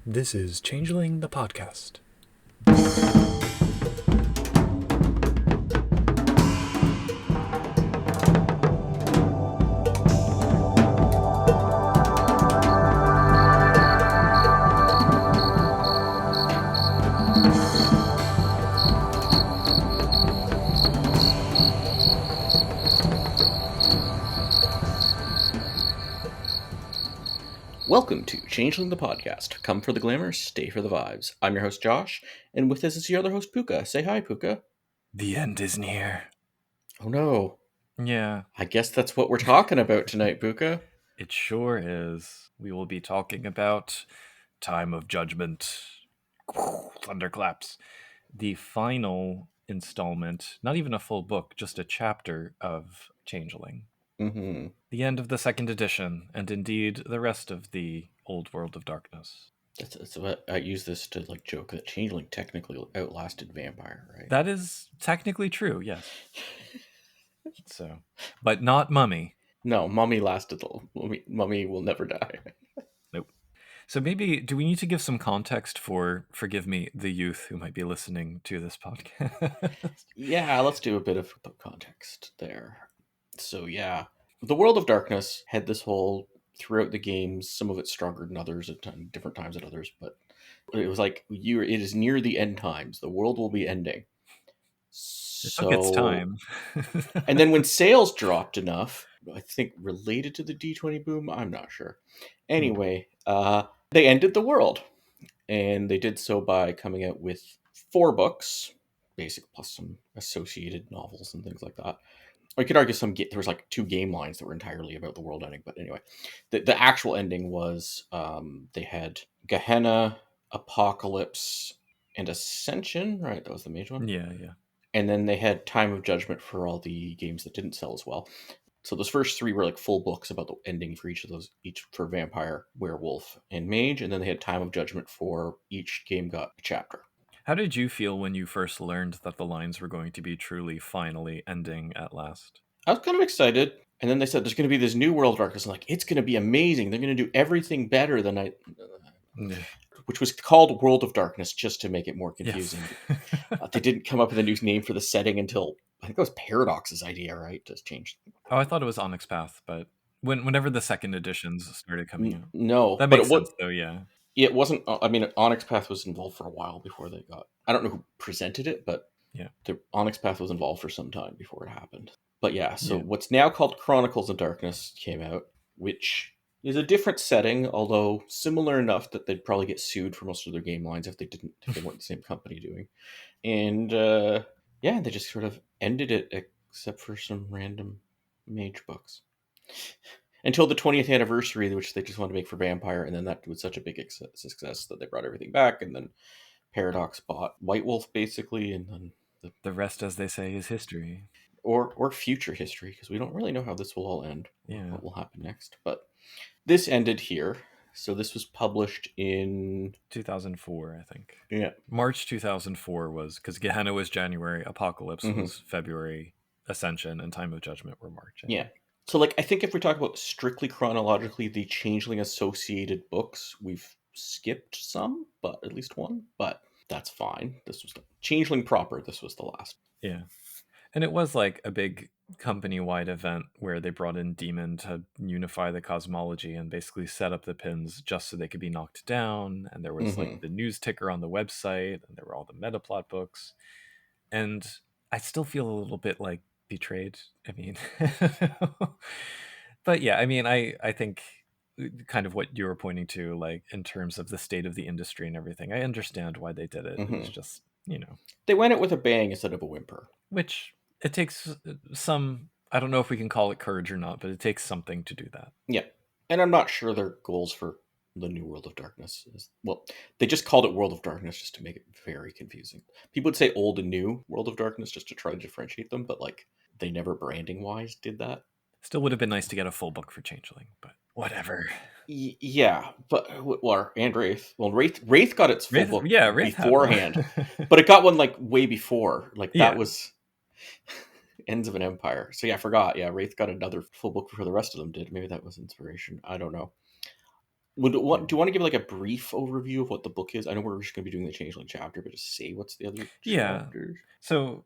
This is Changeling the podcast. Welcome to Changeling the podcast. Come for the glamour, stay for the vibes. I'm your host Josh, and with us is your other host Pooka. Say hi, Pooka. The end is near. Oh no, Yeah, I guess that's what we're talking about tonight, Pooka. it sure is. We will be talking about Time of Judgment. Thunderclaps. The final installment, not even a full book, just a chapter of Changeling. Mm-hmm. The end of the second edition, and indeed the rest of the Old World of Darkness. That's what I use this to joke that Changeling technically outlasted Vampire, right? That is technically true, yes. So, but not Mummy. No, Mummy lasted. Mummy will never die. Nope. So maybe, do we need to give some context for, forgive me, the youth who might be listening to this podcast? Yeah, let's do a bit of context there. So yeah, the World of Darkness had this whole throughout the games. Some of it stronger than others at different times at others, but it was like it is near the end times. The world will be ending. It took its So, time. and then when sales dropped enough, I think related to the D20 boom, I'm not sure. Anyway, they ended the world, and they did so by coming out with 4 books, basic plus some associated novels and things like that. Or you could argue there was 2 game lines that were entirely about the world ending, but anyway, the actual ending was they had Gehenna, Apocalypse, and Ascension. Right, that was the major one. Yeah. And then they had Time of Judgment for all the games that didn't sell as well. So those first 3 were full books about the ending for each of those, each for Vampire, Werewolf, and Mage, and then they had Time of Judgment for each game got a chapter. How did you feel when you first learned that the lines were going to be truly finally ending at last? I was kind of excited, and then they said there's going to be this new World of Darkness. I'm like, it's going to be amazing. They're going to do everything better than which was called World of Darkness just to make it more confusing. Yes. They didn't come up with a new name for the setting until I think it was Paradox's idea, right? To change. Oh, I thought it was Onyx Path, but whenever the second editions started coming out. No, That but makes sense, though, yeah. it wasn't. I mean, Onyx Path was involved for a while before they got. I don't know who presented it, but Yeah. the Onyx Path was involved for some time before it happened. But yeah, so Yeah. what's now called Chronicles of Darkness came out, which is a different setting, although similar enough that they'd probably get sued for most of their game lines if they weren't the same company doing. And yeah, they just sort of ended it, except for some random mage books, until the 20th anniversary, which they just wanted to make for Vampire, and then that was such a big success that they brought everything back, and then Paradox bought White Wolf basically, and then The rest, as they say, is history. or future history, because we don't really know how this will all end. Yeah. What will happen next? But this ended here. So this was published in 2004, I think. Yeah. March 2004 was, because Gehenna was January, Apocalypse was February, Ascension and Time of Judgment were March. Yeah. So I think if we talk about strictly chronologically the Changeling associated books, we've skipped some, but at least one. But that's fine. This was the Changeling proper. This was the last. Yeah. And it was like a big company-wide event where they brought in Demon to unify the cosmology and basically set up the pins just so they could be knocked down. And there was the news ticker on the website, and there were all the metaplot books. And I still feel a little bit betrayed. I mean, but yeah, I mean, I think kind of what you were pointing to, in terms of the state of the industry and everything, I understand why they did it. It was just, they went it with a bang instead of a whimper, which it takes some, I don't know if we can call it courage or not, but it takes something to do that. Yeah. And I'm not sure their goals for the new World of Darkness is, well, they just called it World of Darkness just to make it very confusing. People would say old and new World of Darkness just to try to differentiate them, but they never branding wise did that. Still would have been nice to get a full book for Changeling, but whatever. Yeah, but and Wraith. Well, Wraith got its full book Wraith beforehand, but it got one way before. That Yeah. was Ends of an Empire. So yeah, I forgot. Yeah, Wraith got another full book before the rest of them did. Maybe that was inspiration. I don't know. Do Yeah. you want to give like a brief overview of what the book is? I know we're just going to be doing the Changeling chapter, but just say what's the other Yeah. chapters. So,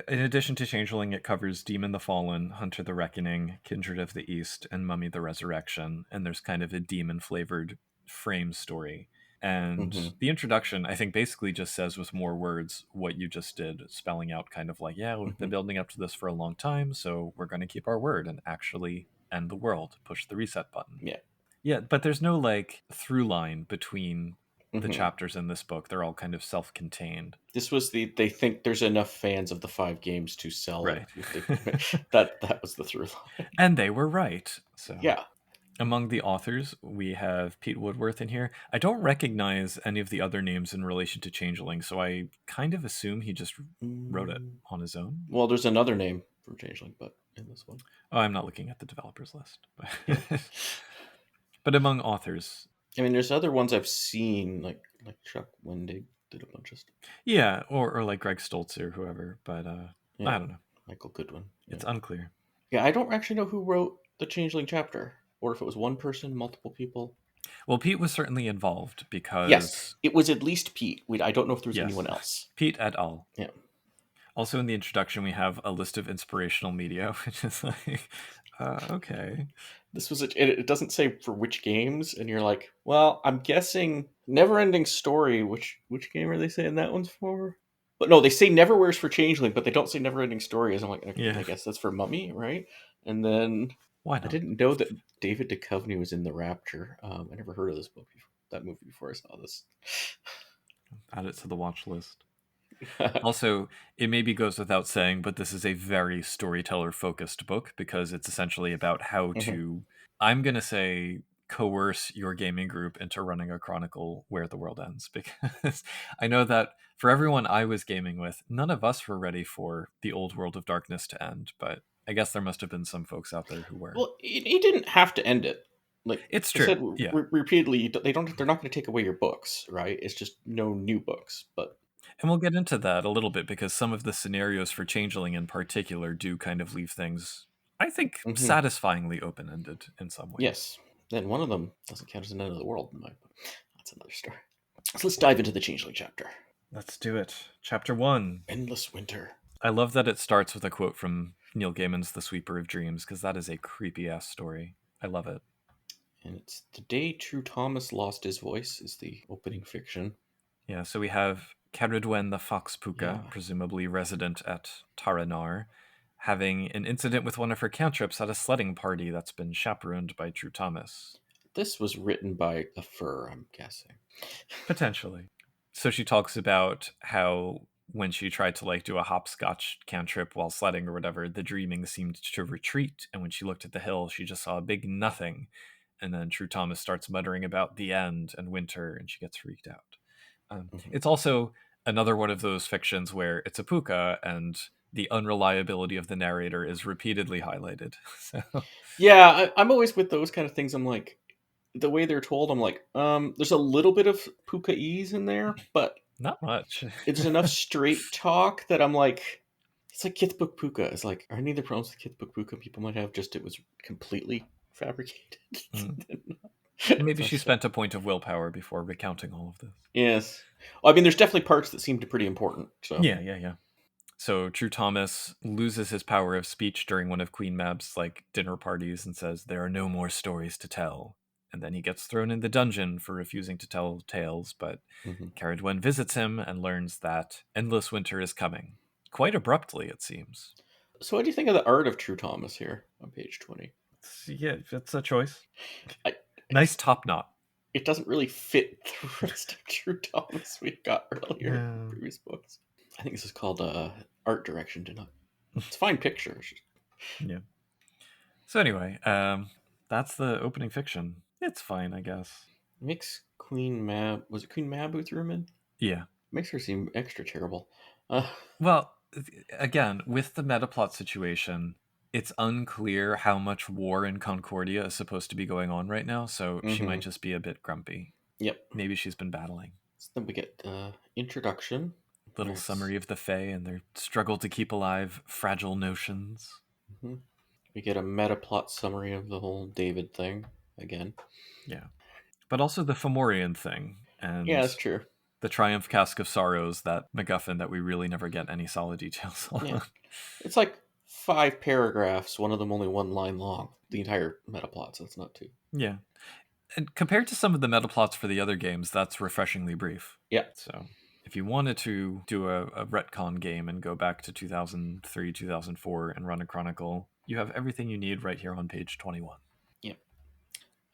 in addition to Changeling, it covers Demon the Fallen, Hunter the Reckoning, Kindred of the East, and Mummy the Resurrection. And there's kind of a demon flavored frame story. And Mm-hmm. the introduction, I think, basically just says with more words what you just did, spelling out kind of like, yeah, we've Mm-hmm. been building up to this for a long time, so we're going to keep our word and actually end the world, push the reset button. Yeah. Yeah, but there's no like through line between the Mm-hmm. chapters in this book. They're all kind of self contained. This was they think there's enough fans of the 5 games to sell it. Right. That was the through line. And they were right. So, Yeah. among the authors, we have Pete Woodworth in here. I don't recognize any of the other names in relation to Changeling, so I kind of assume he just wrote it Mm, on his own. well, there's another name for Changeling, but in this one, Oh, I'm not looking at the developers list. yeah. But among authors, I mean, there's other ones I've seen, like Chuck Wendig did a bunch of stuff. yeah, or like Greg Stoltz or whoever, but Yeah, I don't know. Michael Goodwin. Yeah, It's unclear. yeah. I don't actually know who wrote the Changeling chapter, or if it was one person, multiple people. Well, Pete was certainly involved Yes, because, it was at least Pete. I don't know if there was yes, anyone else. Pete et al. Yeah. Also, in the introduction, we have a list of inspirational media, which is like, okay. This was it doesn't say for which games, and you're like, well, I'm guessing Neverending Story. Which game are they saying that one's for? But no, they say Neverwhere's for Changeling, but they don't say Neverending Story. As I'm like, okay, I Yeah, guess that's for Mummy, right? And then why I not? didn't know that David Duchovny was in The Rapture. I never heard of this book before, that movie before I saw this. Add it to the watch list. Also, it maybe goes without saying, but this is a very storyteller focused book because it's essentially about how Mhm. to, I'm going to say, coerce your gaming group into running a chronicle where the world ends. Because I know that for everyone I was gaming with, none of us were ready for the old world of darkness to end, but I guess there must have been some folks out there who were. Well, he didn't have to end it. Like It's I true. said Yeah. repeatedly, they don't. They're not going to take away your books, right? It's just no new books. But And we'll get into that a little bit because some of the scenarios for Changeling in particular do kind of leave things, I think, mhm. satisfyingly open ended in some ways. Yes, then one of them doesn't count as an end of the world in my book. That's another story. So let's dive into the Changeling chapter. Let's do it. Chapter 1. Endless winter. I love that it starts with a quote from Neil Gaiman's The Sweeper of Dreams because that is a creepy ass story. I love it. And it's the day True Thomas lost his voice is the opening fiction. Yeah, so we have Caradwen the Fox Yeah. Pooka, presumably resident at Taranar, having an incident with one of her cantrips at a sledding party that's been chaperoned by True Thomas. This was written by a fur, I'm guessing. Potentially. So she talks about how when she tried to like do a hopscotch cantrip while sledding or whatever, the dreaming seemed to retreat, and when she looked at the hill, she just saw a big nothing. And then True Thomas starts muttering about the end and winter, and she gets freaked out. Mhm. It's also another one of those fictions where it's a puka, and the unreliability of the narrator is repeatedly highlighted. So Yeah, I'm always with those kind of things. I'm like, the way they're told, I'm like, there's a little bit of Puka ease in there, but not much. it's enough straight talk that I'm like, it's like Kithbook Puka. It's like, are any of the problems with Kithbook Puka people might have just it was completely fabricated? Mm. And maybe So she sorry. spent a point of willpower before recounting all of this. Yes. Well, I mean, there's definitely parts that seemed pretty important. So. Yeah. So True Thomas loses his power of speech during one of Queen Mab's like dinner parties and says there are no more stories to tell. And then he gets thrown in the dungeon for refusing to tell tales, but Mhm. Caradwen visits him and learns that endless winter is coming. Quite abruptly, it seems. So, what do you think of the art of True Thomas here on page 20? Yeah, it's a choice. I, Nice top knot. it doesn't really fit the rest of True Thomas we got earlier in No. previous books. I think this is called art direction. Did not. It's fine pictures. Yeah. So anyway, that's the opening fiction. It's fine, I guess. Makes Queen Mab. Was it Queen Mab who threw him in? Yeah. Makes her seem extra terrible. Uh, Well, again, with the metaplot situation, it's unclear how much war in Concordia is supposed to be going on right now, so she might mm-hmm. just be a bit grumpy. Yep. Maybe she's been battling. So then we get introduction. Little Where it's, summary of the Fae and their struggle to keep alive fragile notions. we get a meta plot summary of the whole David thing again. Yeah. But also the Fomorian thing Yeah, and that's true. the Triumph Cask of Sorrows, that MacGuffin that we really never get any solid details Yeah. on. It's like 5 paragraphs, one of them only 1 line long. The entire meta plot, so it's not too. Yeah. And compared to some of the meta plots for the other games, that's refreshingly brief. Yeah. So if you wanted to do a retcon game and go back to 2003, 2004 and run a chronicle, you have everything you need right here on page 21. Yeah.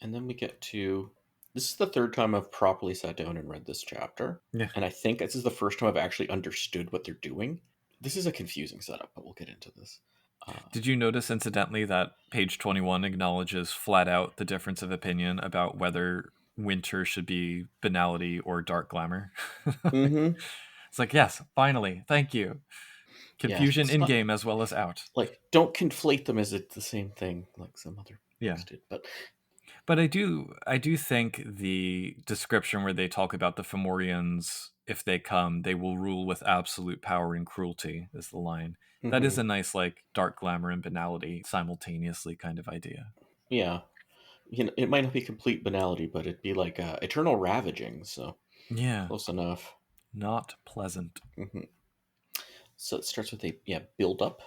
And then we get to, this is the third time I've properly sat down and read this chapter. Yeah. And I think this is the first time I've actually understood what they're doing. This is a confusing setup, but we'll get into this. Did you notice, incidentally, that page 21 acknowledges flat out the difference of opinion about whether winter should be banality or dark glamour? Mm-hmm. It's like, yes, finally, thank you. Yeah, Confusion it's in not game as well as out. like, don't conflate them as it's the same thing like some other Yeah. books did. But But I do think the description where they talk about the Fomorians, if they come, they will rule with absolute power and cruelty, is the line. That is mm-hmm. a nice, like, dark glamour and banality simultaneously kind of idea. Yeah, it might not be complete banality, but it'd be like eternal ravaging. So Yeah, close enough. not pleasant. Mm-hmm. So it starts with a build up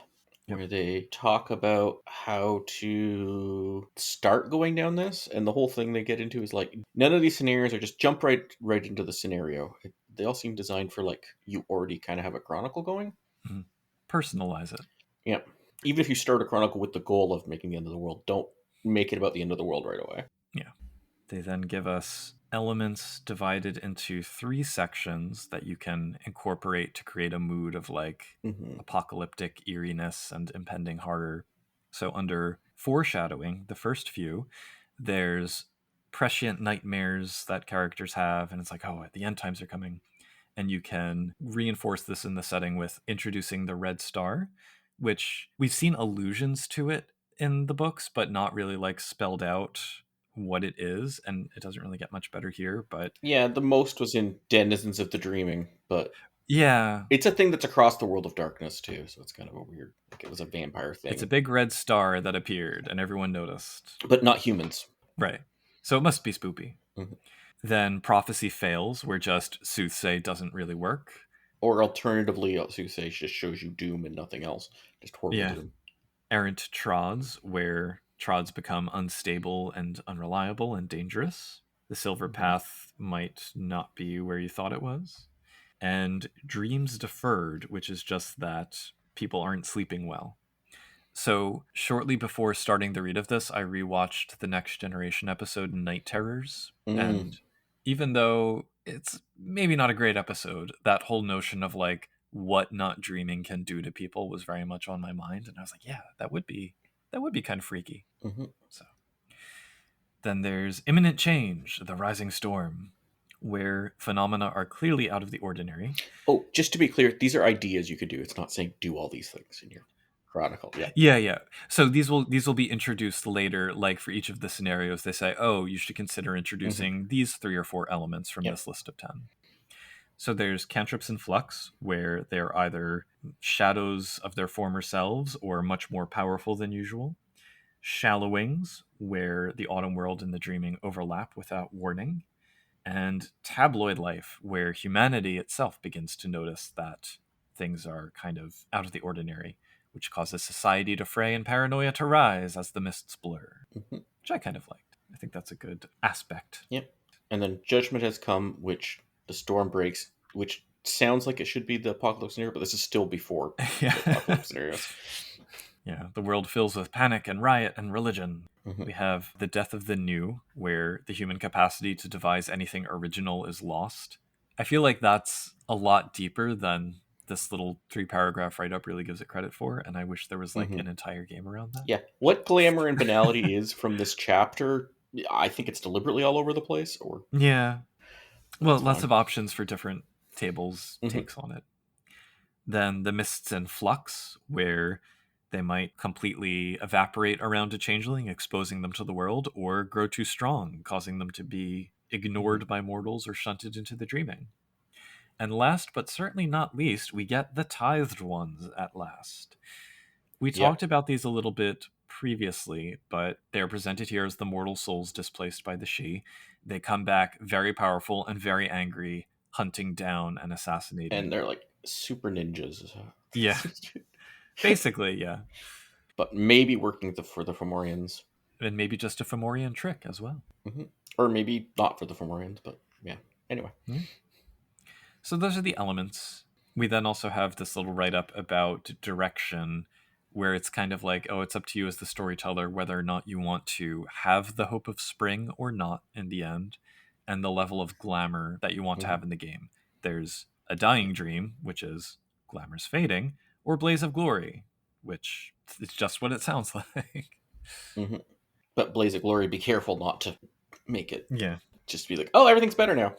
Yep. where they talk about how to start going down this, and the whole thing they get into is like none of these scenarios are just jump right into the scenario. They all seem designed for like you already kind of have a chronicle going. Mhm. Personalize it. Yeah, even if you start a chronicle with the goal of making the end of the world, don't make it about the end of the world right away. Yeah. They then give us elements divided into 3 sections that you can incorporate to create a mood of like Mm-hmm. apocalyptic eeriness and impending horror. So under foreshadowing, the first few, there's prescient nightmares that characters have, and it's like, oh, the end times are coming. And you can reinforce this in the setting with introducing the red star, which we've seen allusions to it in the books, but not really like spelled out what it is, and it doesn't really get much better here. But Yeah, the most was in Denizens of the Dreaming, but yeah, it's a thing that's across the world of darkness too, so it's kind of a weird. Like it was a vampire it's a thing, big red star that appeared, and everyone noticed. but not humans. Right. So it must be spoopy. Mhm. Then prophecy fails, where just soothsay doesn't really work. Or alternatively, as you say, just shows you doom and nothing else, just horrible Yeah. doom. Errant trods, where trods become unstable and unreliable and dangerous. The silver Mhm. path might not be where you thought it was. And dreams deferred, which is just that people aren't sleeping well. So, shortly before starting the read of this, I rewatched the Next Generation episode Night Terrors. Mm, And even though it's maybe not a great episode, that whole notion of like what not dreaming can do to people was very much on my mind. And I was like, yeah, that would be kind of freaky. mhm. So then there's Imminent Change, the Rising Storm, where phenomena are clearly out of the ordinary. Oh, just to be clear, these are ideas you could do. It's not saying do all these things in your chronicle. Yeah. Yeah. So these will be introduced later. Like for each of the scenarios, they say, "Oh, you should consider Hmm. introducing these 3 or 4 elements from Yep. this list of 10." So there's cantrips in flux, where they're either shadows of their former selves or much more powerful than usual. Shallowings, where the autumn world and the dreaming overlap without warning. And tabloid life, where humanity itself begins to notice that things are kind of out of the ordinary, which causes society to fray and paranoia to rise as the mists blur, Hmm. which I kind of liked. I think that's a good aspect. Yep. And then judgment has come, which the storm breaks, which sounds like it should be the apocalypse scenario, but this is still before the Yeah. apocalypse scenarios. Yeah, the world fills with panic and riot and religion. Hmm. We have the death of the new, where the human capacity to devise anything original is lost. I feel like that's a lot deeper than this little 3 paragraph write up really gives it credit for, and I wish there was like Hmm. an entire game around that. Yeah. What glamour and banality is from this chapter? I think it's deliberately all over the place, or Yeah. Well, that's lots fine. of options for different tables Hmm. takes on it. Then the mists and flux, where they might completely evaporate around a changeling, exposing them to the world, or grow too strong, causing them to be Hmm. ignored by mortals or shunted into the dreaming. And last but certainly not least, we get the tithed ones at last. We talked Yep. about these a little bit previously, but they're presented here as the mortal souls displaced by the Shi. They come back very powerful and very angry, hunting down and And assassinating. they're like super ninjas. Yeah, basically, yeah. But maybe working for the Fomorians. And maybe just a Fomorian trick as well. Hmm. Or maybe not for the Fomorians, but yeah. Anyway. Yeah. So those are the elements. We then also have this little write up about direction, where it's kind of like, oh, it's up to you as the storyteller whether or not you want to have the hope of spring or not in the end, and the level of glamour that you want to Hmm. have in the game. There's a dying dream, which is glamour's fading, or blaze of glory, which it's just what it sounds like. Hmm. But Blaze of Glory, be careful not to make it Yeah. just be like, oh, everything's better now.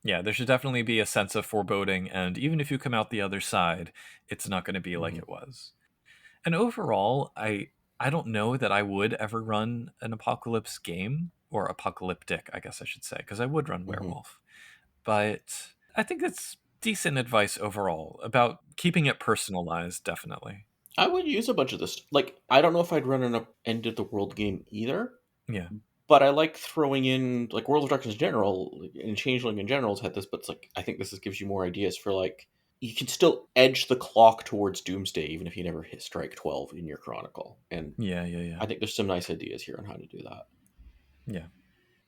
Yeah, there should definitely be a sense of foreboding, and even if you come out the other side, it's not going to be like Hmm. it was. And overall, I don't know that I would ever run an apocalypse game, or apocalyptic, I guess I should say, because I would run Hmm. werewolf. But I think it's decent advice overall about keeping it personalized, definitely. I would use a bunch of this. Like, I don't know if I'd run an end of the world game either, Yeah. but I like throwing in like World of Darkness in general and Changeling in general has had this, but it's like I think this gives you more ideas for like you can still edge the clock towards Doomsday even if you never hit strike 12 in your Chronicle, and Yeah, yeah, yeah. I think there's some nice ideas here on how to do that. Yeah.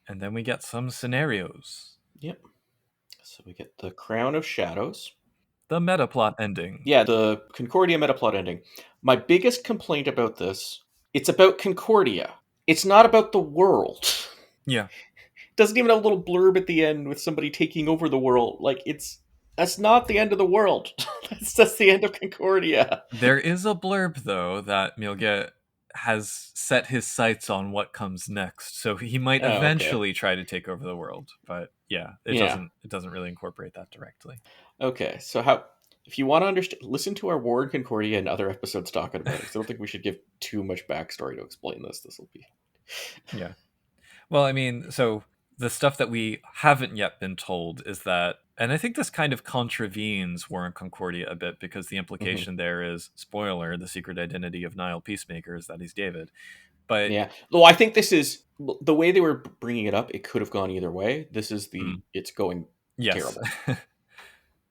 And then we get some scenarios. Yep. So we get the Crown of Shadows. The meta plot ending. Yeah, the Concordia metaplot ending. My biggest complaint about this, it's about Concordia. It's not about the world. Yeah. Doesn't even have a little blurb at the end with somebody taking over the world. Like that's not the end of the world. That's the end of Concordia. There is a blurb though that Milget has set his sights on what comes next, so he might Oh, okay. eventually try to take over the world. But yeah, Yeah. it doesn't really incorporate that directly. Okay. So how if you want to understand listen to our War in Concordia and other episodes talking about it, 'cause I don't think we should give too much backstory to explain this. This will be Yeah. Well, I mean, so the stuff that we haven't yet been told is that, and I think this kind of contravenes War in Concordia a bit because the Mhm. implication there is spoiler: the secret identity of Nile Peacemaker is that he's David. But Yeah. Though I think this is the way they were bringing it up, it could have gone either way. This is mm, the it's going yes, terrible.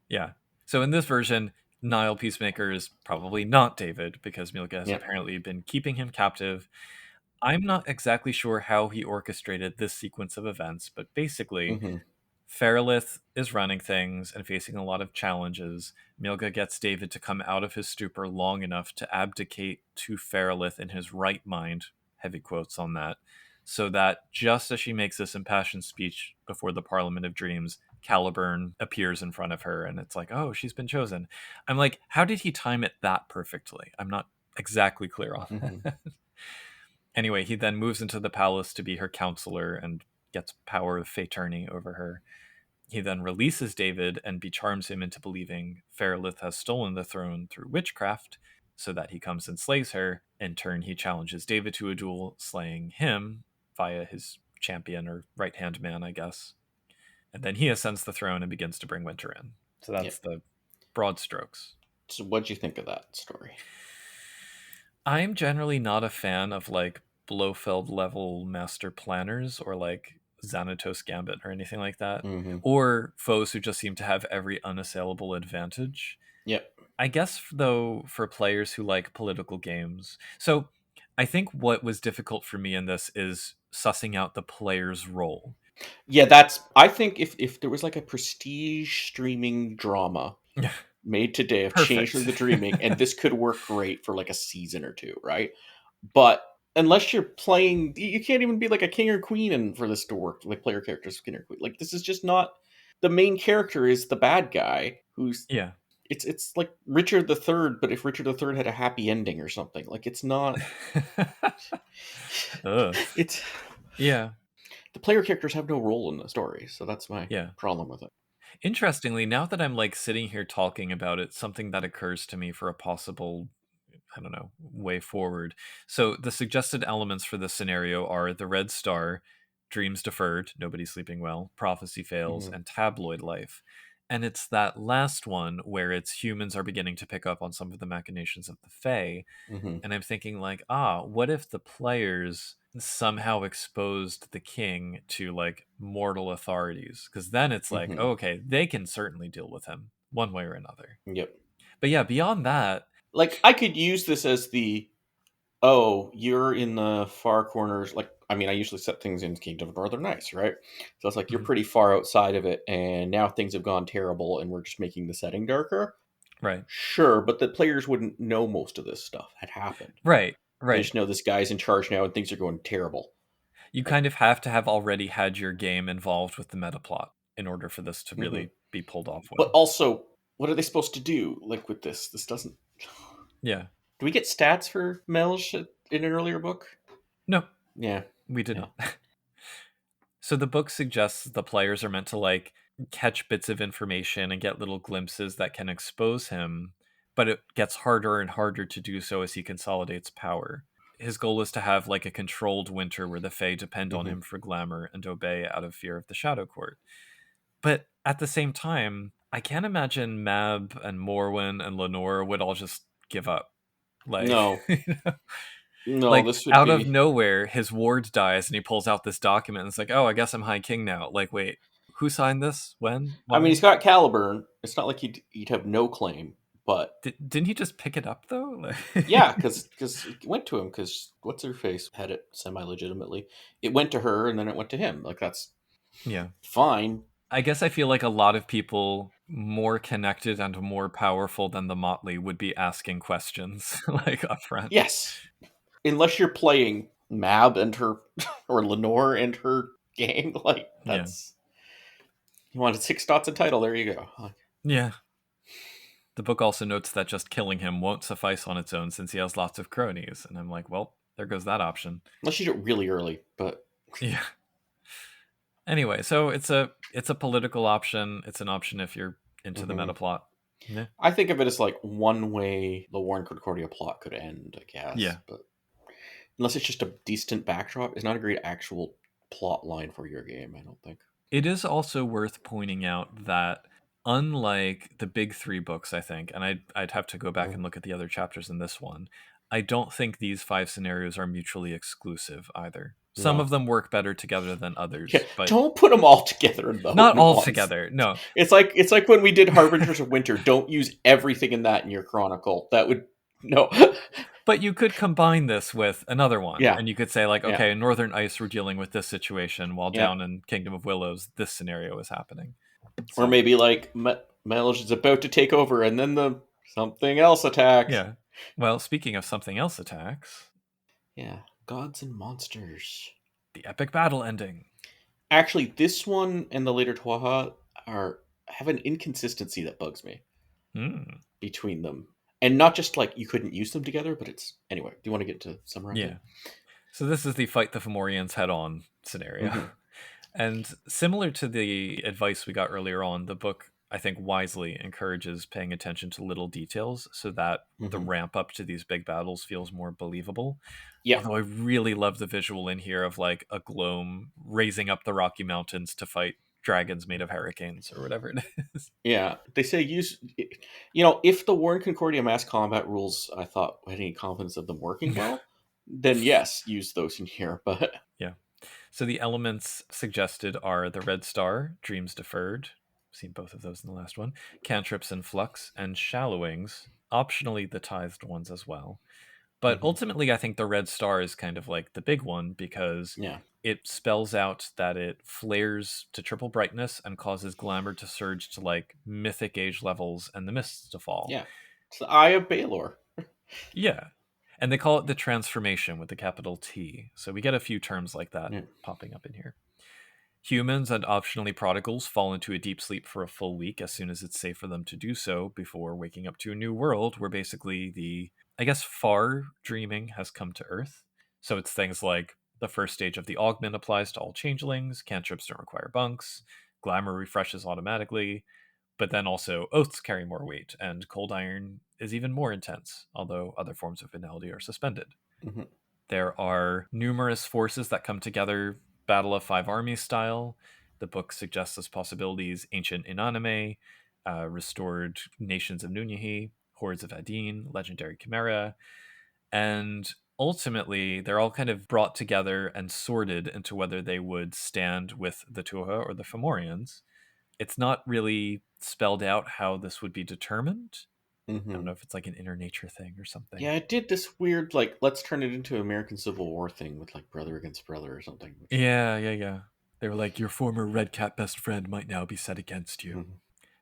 yeah. So in this version, Nile Peacemaker is probably not David because Milka has Yeah. apparently been keeping him captive. I'm not exactly sure how he orchestrated this sequence of events, but basically, Hmm. Fairlith is running things and facing a lot of challenges. Milga gets David to come out of his stupor long enough to abdicate to Fairlith in his right mind, heavy quotes on that, so that just as she makes this impassioned speech before the Parliament of Dreams, Caliburn appears in front of her, and it's like, oh, she's been chosen. I'm like, how did he time it that perfectly? I'm not exactly clear on Hmm. that. Anyway, he then moves into the palace to be her counselor and gets power of Faeterni over her. He then releases David and becharms him into believing Fairlith has stolen the throne through witchcraft, so that he comes and slays her. In turn, he challenges David to a duel, slaying him via his champion or right hand man, I guess. And then he ascends the throne and begins to bring winter in. So that's Yep. the broad strokes. So what'd you think of that story? I'm generally not a fan of like Blofeld level master planners or like Xanatos Gambit or anything like that, Hmm. or foes who just seem to have every unassailable advantage. Yep. I guess though for players who like political games. So I think what was difficult for me in this is sussing out the player's role. Yeah, that's I think if there was like a prestige streaming drama made today of Perfect. Changeling the Dreaming, and this could work great for like a season or two, right? But unless you're playing, you can't even be like a king or queen, and for this to work, like player characters king or queen, like this is just not. The main character is the bad guy who's Yeah. it's like Richard the Third, but if Richard the Third had a happy ending or something, like it's not. Ugh. It's Yeah. the player characters have no role in the story, so that's my Yeah. problem with it. Interestingly, now that I'm like sitting here talking about it, something that occurs to me for a possible, I don't know, way forward. So the suggested elements for this scenario are the red star, dreams deferred, nobody sleeping well, prophecy fails, Hmm. and tabloid life. And it's that last one where it's humans are beginning to pick up on some of the machinations of the Fae. Mm-hmm. And I'm thinking, like, what if the players somehow exposed the king to like mortal authorities? Because then it's like, Mm-hmm. oh, okay, they can certainly deal with him one way or another. Yep. But yeah, beyond that, Like I could use this as the oh, you're in the far corners. Like, I mean, I usually set things in Kingdom of Northern Nights, right? So it's like you're mhm, pretty far outside of it, and now things have gone terrible, and we're just making the setting darker. right, Sure, but the players wouldn't know most of this stuff had happened. right, They right. just know this guy's in charge now, and things are going terrible. You Like, kind of have to have already had your game involved with the meta plot in order for this to hmm really be pulled off but well. also, what are they supposed to do? Like with this, this doesn't. Yeah. Do we get stats for Melch in an earlier book? No, Yeah, we did yeah. not. So the book suggests the players are meant to like catch bits of information and get little glimpses that can expose him, but it gets harder and harder to do so as he consolidates power. His goal is to have like a controlled winter where the Fae depend on hmm him for glamour and obey out of fear of the Shadow Court. But at the same time, I can't imagine Mab and Morwen and Lenore would all just give up. Like, No, no, like this would out of be. nowhere, his ward dies and he pulls out this document and it's like, oh, I guess I'm High King now. Like, wait, who signed this? When? I mean, Why? he's got Caliburn. It's not like he'd have no claim, but Didn't he just pick it up though? yeah, Like, because it went to him. Because what's her face had it semi legitimately. It went to her, and then it went to him. Like that's yeah. fine. I guess I feel like a lot of people more connected and more powerful than the Motley would be asking questions like up front. Yes, unless you're playing Mab and her or Lenore and her gang. Like Yeah. that's you wanted 6 dots in title. There you go. Like, Yeah. The book also notes that just killing him won't suffice on its own since he has lots of cronies. And I'm like, well, there goes that option. unless you do it really early, but Yeah. Anyway, so it's a political option. It's an option if you're into the mhm. meta plot. Yeah. I think of it as like one way the Warren Concordia plot could end. I guess, Yeah. but unless it's just a decent backdrop, it's not a great actual plot line for your game. I don't think. It is also worth pointing out that unlike the big three books, I think, and I'd have to go back Mhm. and look at the other chapters in this one, I don't think these five scenarios are mutually exclusive either. Some of No. them work better together than Yeah, others, but don't put them all together though not at all once. together. No. It's like when we did Harbingers of Winter. Don't use everything in that in your chronicle. That would no. But you could combine this with another one, Yeah, and you could say, like, yeah, okay, in Northern Ice, we're dealing with this situation, while yeah. down in Kingdom of Willows, this scenario is happening. Or So, maybe like Melge is about to take over, and then the something else attacks. yeah. Well, speaking of something else attacks, Yeah, gods and monsters. the epic battle ending. Actually, this one and the later Twaha are have an inconsistency that bugs me Hmm. between them, and not just like you couldn't use them together, but it's anyway. Do you want to get to summarizing? Yeah. So this is the fight the Fomorians head on scenario. Mm-hmm. And similar to the advice we got earlier on, the book, I think, wisely encourages paying attention to little details so that the Mm-hmm. ramp up to these big battles feels more believable. Yeah. Although I really love the visual in here of like a gloam raising up the Rocky Mountains to fight dragons made of hurricanes or whatever it is. Yeah, they say use. If the Warren Concordia mass combat rules, I thought had any confidence of them working well, then yes, use those in here. But Yeah. So the elements suggested are the Red Star, Dreams Deferred. Seen both of those in the last one. Cantrips and Flux, and Shallowings. Optionally, the tithed ones as well. But mhm, ultimately, I think the Red Star is kind of like the big one because yeah, it spells out that it flares to triple brightness and causes glamour to surge to like mythic age levels and the mists to fall. yeah, it's the Eye of Baelor. Yeah. And they call it the transformation with the capital T. So we get a few terms like that Yeah. popping up in here. Humans and optionally prodigals fall into a deep sleep for a full week as soon as it's safe for them to do so before waking up to a new world where basically the, I guess, far dreaming has come to Earth. So it's things like the first stage of the augment applies to all changelings, cantrips don't require bunks, glamour refreshes automatically, but then also oaths carry more weight, and cold iron is even more intense, although other forms of finality are suspended. Mhm. There are numerous forces that come together, Battle of Five Armies style. The book suggests as possibilities ancient Inanime, restored nations of Nunyahi, hordes of Adin, legendary Chimera, and ultimately they're all kind of brought together and sorted into whether they would stand with the Tuatha or the Fomorians. It's not really spelled out how this would be determined. I don't Mm-hmm. know if it's like an inner nature thing or something. Yeah, I did this weird like let's turn it into American Civil War thing with like brother against brother or something. Which Yeah. They were like, your former Red Cat best friend might now be set against you. Mhm.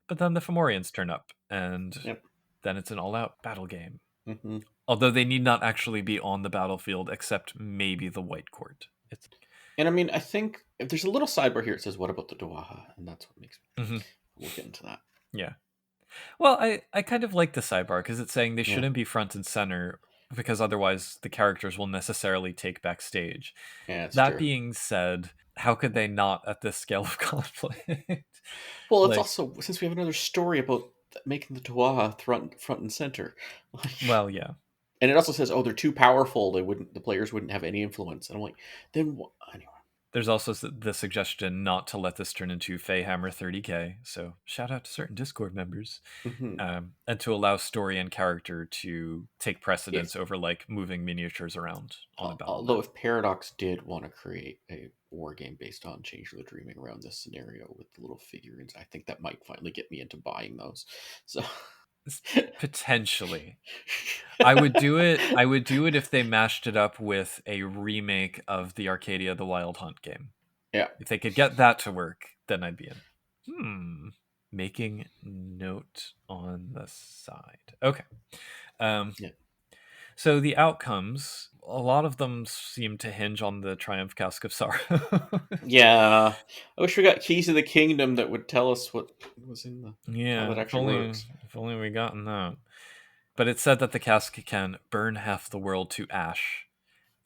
But then the Fomorians turn up, and Yep. then it's an all out battle game. Mm-hmm. Although they need not actually be on the battlefield, except maybe the White Court. It's And I mean, I think if there's a little sidebar here, it says, "What about the Tuatha?" And that's what makes me. Mhm. We'll get into that. Yeah. Well, I kind of like the sidebar because it's saying they Yeah, shouldn't be front and center because otherwise the characters will necessarily take backstage. yeah, it's That true. being said, how could they not at this scale of conflict? Well, it's Like, also since we have another story about making the Tuatha front and center, like, well, yeah. and it also says, "Oh, they're too powerful. The players wouldn't have any influence." And I'm like, then what? Anyway. There's also the suggestion not to let this turn into Feyhammer 30K. So shout out to certain Discord members, Mm-hmm. and to allow story and character to take If precedence over like moving miniatures around on a battle although map. if Paradox did want to create a war game based on Changeling Dreaming around this scenario with the little figurines, I think that might finally get me into buying those. So Potentially, I would do it. I would do it if they mashed it up with a remake of the Arcadia the Wild Hunt game. yeah, If they could get that to work, then I'd be in. Making note on the side. Okay. Um, yeah, so the outcomes, a lot of them seem to hinge on the Triumph Cask of Sorrow. yeah. I wish we got Keys of the Kingdom that would tell us what was in the how that Yeah, actually works. if only we gotten that. But it said that the cask can burn half the world to ash,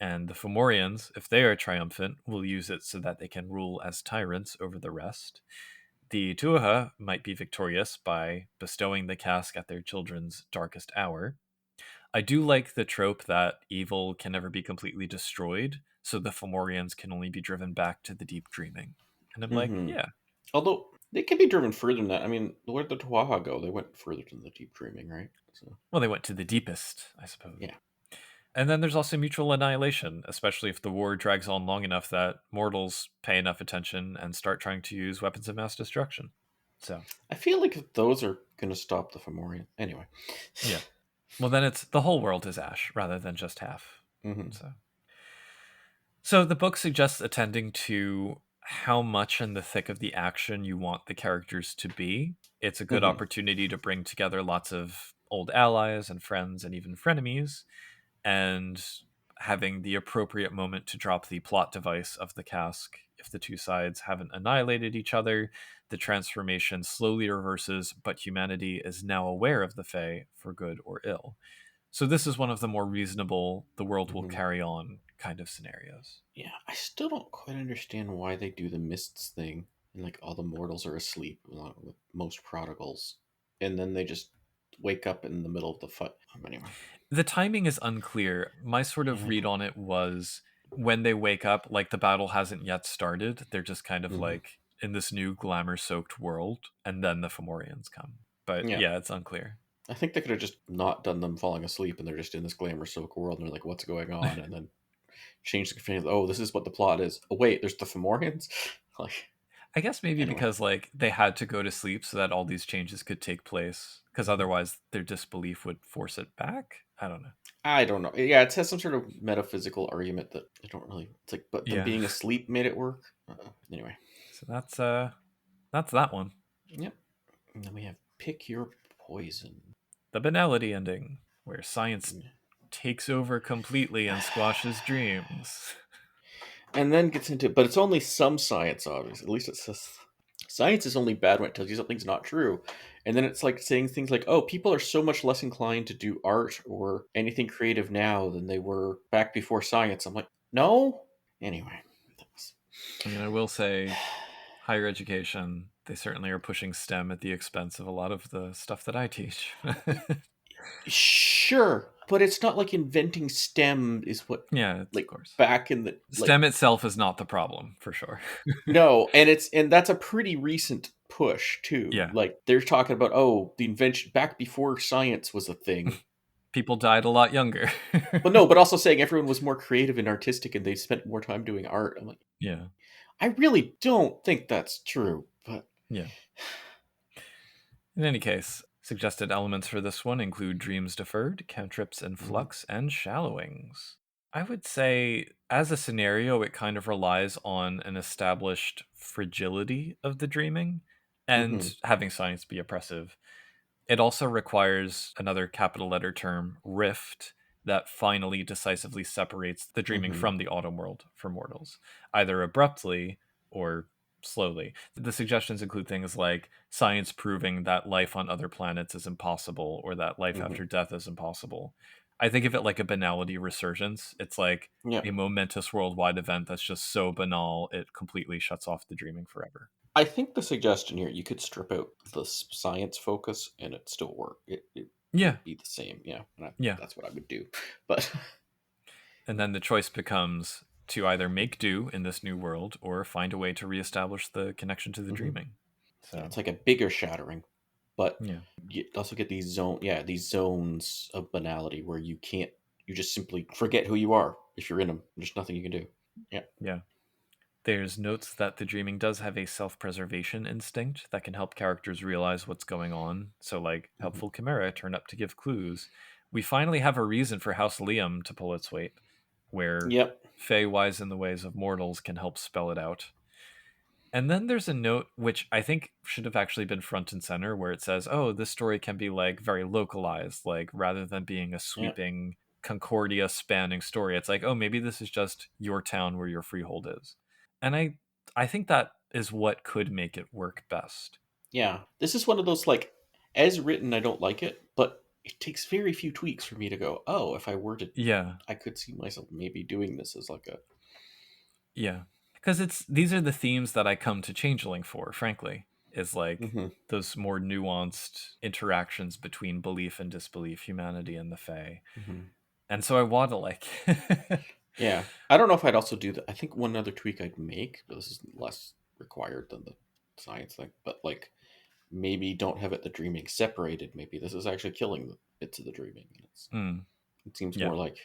and the Fomorians, if they are triumphant, will use it so that they can rule as tyrants over the rest. The Tuatha might be victorious by bestowing the cask at their children's darkest hour. I do like the trope that evil can never be completely destroyed, so the Fomorians can only be driven back to the deep dreaming. And I'm like, Mm-hmm. yeah. Although they can be driven further than that. I mean, where did the Tuaha go? They went further than the Deep Dreaming, right? So Well, they went to the deepest, I suppose. yeah, And then there's also mutual annihilation, especially if the war drags on long enough that mortals pay enough attention and start trying to use weapons of mass destruction. So, I feel like if those are going to stop the Fomorian anyway. yeah. Well, then it's the whole world is ash rather than just half. Mm-hmm. So the book suggests attending to how much in the thick of the action you want the characters to be. It's a good Mm-hmm. opportunity to bring together lots of old allies and friends and even frenemies, and having the appropriate moment to drop the plot device of the cask. If the two sides haven't annihilated each other, the transformation slowly reverses, but humanity is now aware of the Fae for good or ill. So this is one of the more reasonable, the world will Mm-hmm. carry on kind of scenarios. Yeah, I still don't quite understand why they do the mists thing and like all the mortals are asleep along with most prodigals, and then they just wake up in the middle of the fight. Anyway, The timing is unclear. My sort of yeah. read on it was when they wake up, like the battle hasn't yet started. They're just kind of Mm-hmm. like in this new glamour soaked world, and then the Fomorians come. But Yeah, yeah, it's unclear. I think they could have just not done them falling asleep, and they're just in this glamour soak world, and they're like, "What's going on?" And then change the config. Oh, this is what the plot is. Oh, wait, there's the Fomorians. Like, I guess maybe anyway, because like they had to go to sleep so that all these changes could take place, because otherwise their disbelief would force it back. I don't know. I don't know. Yeah, it has some sort of metaphysical argument that I don't really. It's like, but them Yeah. being asleep made it work. Anyway, So that's that one. yep. And then we have pick your poison. The banality ending, where science takes over completely and squashes dreams. And then gets into, but it's only some science, obviously. At least it says science is only bad when it tells you something's not true. And then it's like saying things like, oh, people are so much less inclined to do art or anything creative now than they were back before science. I'm like, no. Anyway, that was... I mean, I will say, higher education, they certainly are pushing STEM at the expense of a lot of the stuff that I teach. Sure. but it's not like inventing STEM is what, Yeah, of like, course. back in the, like, STEM itself is not the problem, for sure. no, and that's a pretty recent push too. Yeah. Like, they're talking about, oh, the invention back before science was a thing. People died a lot younger. But no, but also saying everyone was more creative and artistic and they spent more time doing art. I'm like, Yeah. I really don't think that's true, but Yeah. In any case, suggested elements for this one include dreams deferred, cantrips in mhm, flux, and shallowings. I would say, as a scenario, it kind of relies on an established fragility of the dreaming mhm, and having science be oppressive. It also requires another capital letter term, rift, that finally decisively separates the dreaming mhm, from the autumn world for mortals, either abruptly or slowly. The suggestions include things like science proving that life on other planets is impossible or that life mhm. after death is impossible. I think of it like a banality resurgence. It's like Yeah. a momentous worldwide event that's just so banal it completely shuts off the dreaming forever. I think the suggestion here, you could strip out the science focus and it still work. It Yeah, would be the same. Yeah. yeah. That's what I would do. But And then the choice becomes to either make do in this new world or find a way to reestablish the connection to the mhm. dreaming. Yeah, So, it's like a bigger shattering. But yeah, you also get these zones of banality where you just simply forget who you are if you're in them. There's nothing you can do. Yeah. yeah. There's notes that the dreaming does have a self preservation instinct that can help characters realize what's going on. So, like, Mhm. helpful Chimera turn up to give clues. We finally have a reason for House Liam to pull its weight, where Yep. Fey wise in the ways of mortals can help spell it out. And then there's a note which I think should have actually been front and center where it says, "Oh, this story can be like very localized, like rather than being a Yeah. sweeping Concordia spanning story, it's like, oh, maybe this is just your town where your freehold is." And I think that is what could make it work best. Yeah. This is one of those, like, as written, I don't like it, but it takes very few tweaks for me to go, oh, if I were to, Yeah. I could see myself maybe doing this as like a. Yeah. Cuz it's these are the themes that I come to Changeling for, frankly. Is like Hmm. those more nuanced interactions between belief and disbelief, humanity and the Fae. Hmm. And so I want to like Yeah. I don't know if I'd also do that. I think one other tweak I'd make, but this is less required than the science thing, but like maybe don't have it the dreaming separated. Maybe this is actually killing the bits of the dreaming. Mm, It seems yeah, more like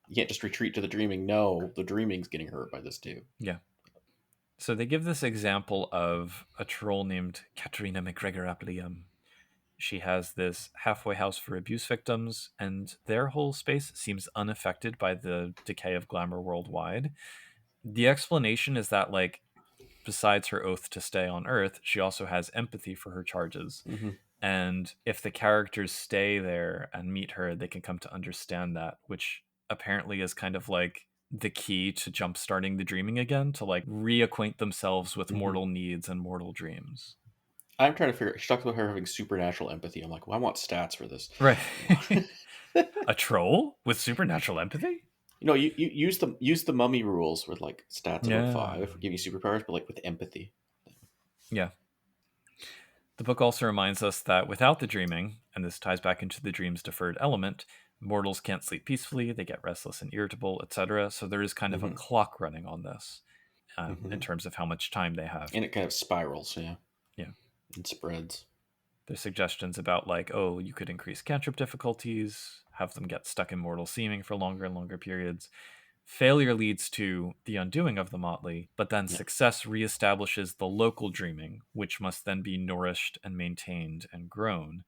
you can't just retreat to the dreaming. No, the dreaming's getting hurt by this too. yeah. So they give this example of a troll named Katerina McGregor Aplium. She has this halfway house for abuse victims, and their whole space seems unaffected by the decay of glamour worldwide. The explanation is that, like, besides her oath to stay on Earth, she also has empathy for her charges. Hmm. And if the characters stay there and meet her, they can come to understand that, which apparently is kind of like the key to jump-starting the dreaming again, to like reacquaint themselves with Hmm. mortal needs and mortal dreams. I'm trying to figure. She talks about her having supernatural empathy. I'm like, well, I want stats for this. Right. A troll with supernatural empathy? You use the mummy rules with like stats above Yeah. 5, give you superpowers, but like with empathy. Yeah. The book also reminds us that without the dreaming, and this ties back into the dream's deferred element, mortals can't sleep peacefully, they get restless and irritable, etc. So there is kind of a Hmm. clock running on this in Hmm. terms of how much time they have. And it kind of spirals, yeah, Yeah. and spreads. There's suggestions about, like, oh, you could increase cantrip difficulties, have them get stuck in mortal seeming for longer and longer periods. Failure leads to the undoing of the motley, but then Yeah. success reestablishes the local dreaming, which must then be nourished and maintained and grown,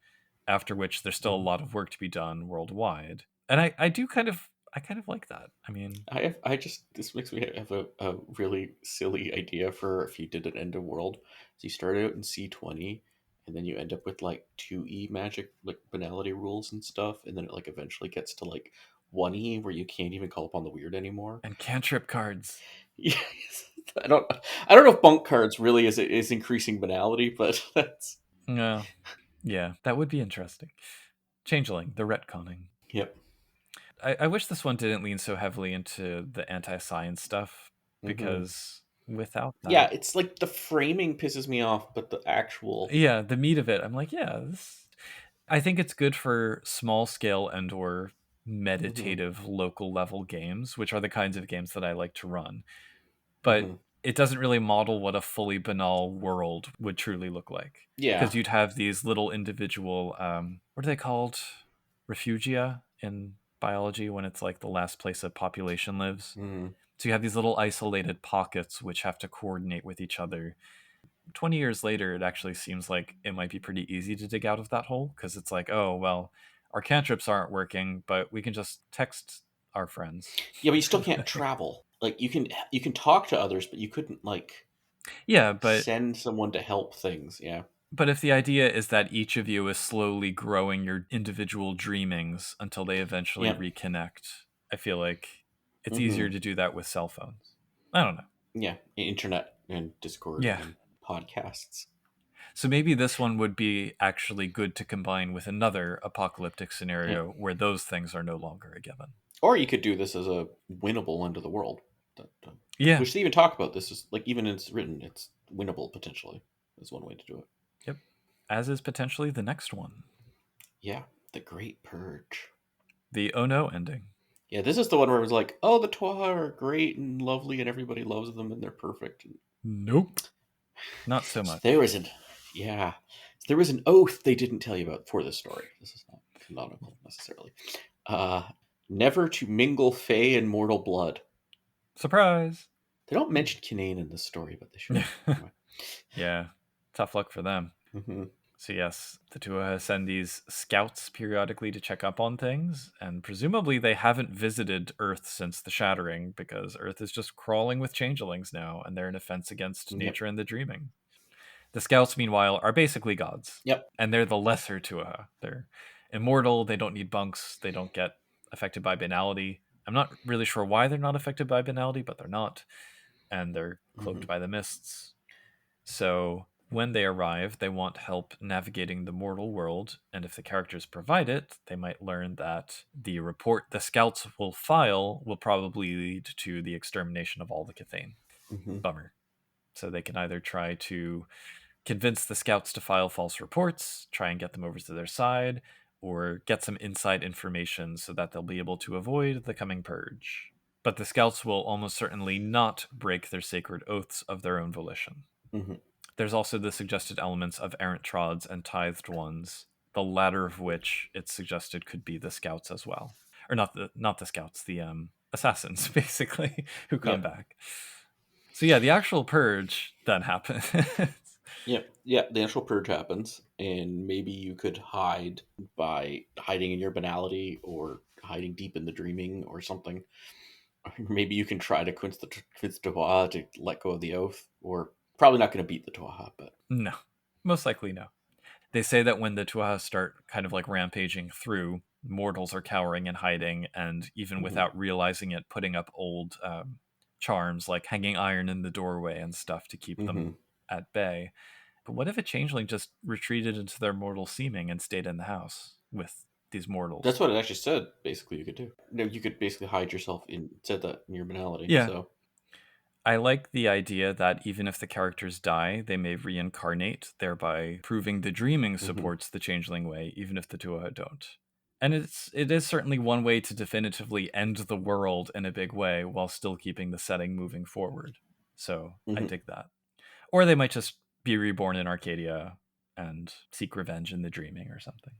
after which there's still a Mhm. lot of work to be done worldwide. And I do kind of I kind of like that. I mean, I just, this makes me have a really silly idea for if you did an end of world. So you start out in C20, and then you end up with like 2E magic, like banality rules and stuff, and then it like eventually gets to like 1E where you can't even call upon the weird anymore. and cantrip cards. Yes. I don't I don't know if bunk cards really is increasing banality, but that's No. Yeah, that would be interesting. Changeling, the retconning. yep. I wish this one didn't lean so heavily into the anti-science stuff Hmm. because without Yeah, that, it's like the framing pisses me off, but the actual. yeah, the meat of it, I'm like, yeah, this, I think it's good for small scale and or Mm-hmm. meditative local level games, which are the kinds of games that I like to run. But Mm-hmm. it doesn't really model what a fully banal world would truly look like. Yeah. Because you'd have these little individual, what are they called? Refugia in biology, when it's like the last place a population lives. Mm-hmm. So you have these little isolated pockets which have to coordinate with each other. 20 years later, it actually seems like it might be pretty easy to dig out of that hole because it's like, oh, well, our cantrips aren't working, but we can just text our friends. Yeah, but you still can't travel. Like you can talk to others, but you couldn't like Yeah, but send someone to help things. Yeah. if the idea is that each of you is slowly growing your individual dreamings until they eventually Yeah. reconnect, I feel like it's Mm-hmm. easier to do that with cell phones. I don't know. Yeah. Internet and Discord Yeah. and podcasts. So maybe this one would be actually good to combine with another apocalyptic Yeah. scenario where those things are no longer a given. Or you could do this as a winnable end of the world. Yeah. Which they even talk about this is like even it's written, it's winnable potentially. Is one way to do it. Yep. As is potentially the next one. Yeah, the Great Purge. The oh no ending. Yeah, this is the one where it was like, oh, the Twa are great and lovely, and everybody loves them, and they're perfect. Nope. Not so So there much. was an yeah, there was an oath they didn't tell you about for this story. This is not canonical necessarily. Uh, Never to mingle fey and mortal blood. Surprise. They don't mention Kinane in this story, but they should. Anyway. Yeah. Tough luck for them. Mm-hmm. So yes, the Tuatha send these scouts periodically to check up on things, and presumably they haven't visited Earth since the Shattering because Earth is just crawling with changelings now, and they're an offense against Yep. nature and the dreaming. The scouts, meanwhile, are basically gods, Yep. and they're the lesser Tuatha. They're immortal. They don't need bunks. They don't get affected by banality. I'm not really sure why they're not affected by banality, but they're not, and they're Mm-hmm. cloaked by the mists. So when they arrive, they want help navigating the mortal world, and if the characters provide it, they might learn that the report the scouts will file will probably lead to the extermination of all the Cathane. Mm-hmm. Bummer. So they can either try to convince the scouts to file false reports, try and get them over to their side, or get some inside information so that they'll be able to avoid the coming purge. But the scouts will almost certainly not break their sacred oaths of their own volition. Mm-hmm. There's also the suggested elements of errant trods and tithed ones, the latter of which it's suggested could be the scouts as well. Or not the scouts, the assassins, basically, who come Yep. back. So yeah, the actual purge then happens. Yep. Yeah. The actual purge happens, and maybe you could hide by hiding in your banality or hiding deep in the dreaming or something. Maybe you can try to convince Twa to let go of the oath, or probably not going to beat the Twa, but No, most likely no. They say that when the Tuatha start kind of like rampaging through, mortals are cowering and hiding, and even hmm without realizing it, putting up old charms like hanging iron in the doorway and stuff to keep them hmm at bay. But what if a changeling just retreated into their mortal seeming and stayed in the house with these that's mortals? what it actually said. Basically, you could do. No, you could basically hide yourself in. It said that in your banality. Yeah, So. I like the idea that even if the characters die, they may reincarnate, thereby proving the dreaming hmm supports the changeling way, even if the Tuatha don't. And it is certainly one way to definitively end the world in a big way while still keeping the setting moving forward. So I hmm dig that. Or they might just be reborn in Arcadia and seek revenge in the dreaming or something.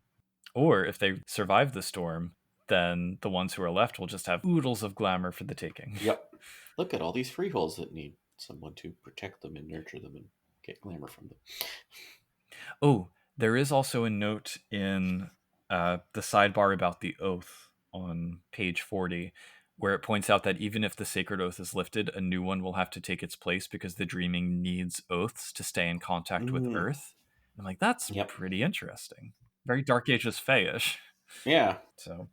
Or if they survive the storm, then the ones who are left will just have oodles of glamour for the taking. Yep. Look at all these freeholds that need someone to protect them and nurture them and get glamour from them. Oh, there is also a note in the sidebar about the oath on page 40 where it points out that even if the sacred oath is lifted, a new one will have to take its place because the dreaming needs oaths to stay in contact with Mm. Earth. I'm like, that's Yep. pretty interesting. Very Dark Ages Fayish. Yeah. So,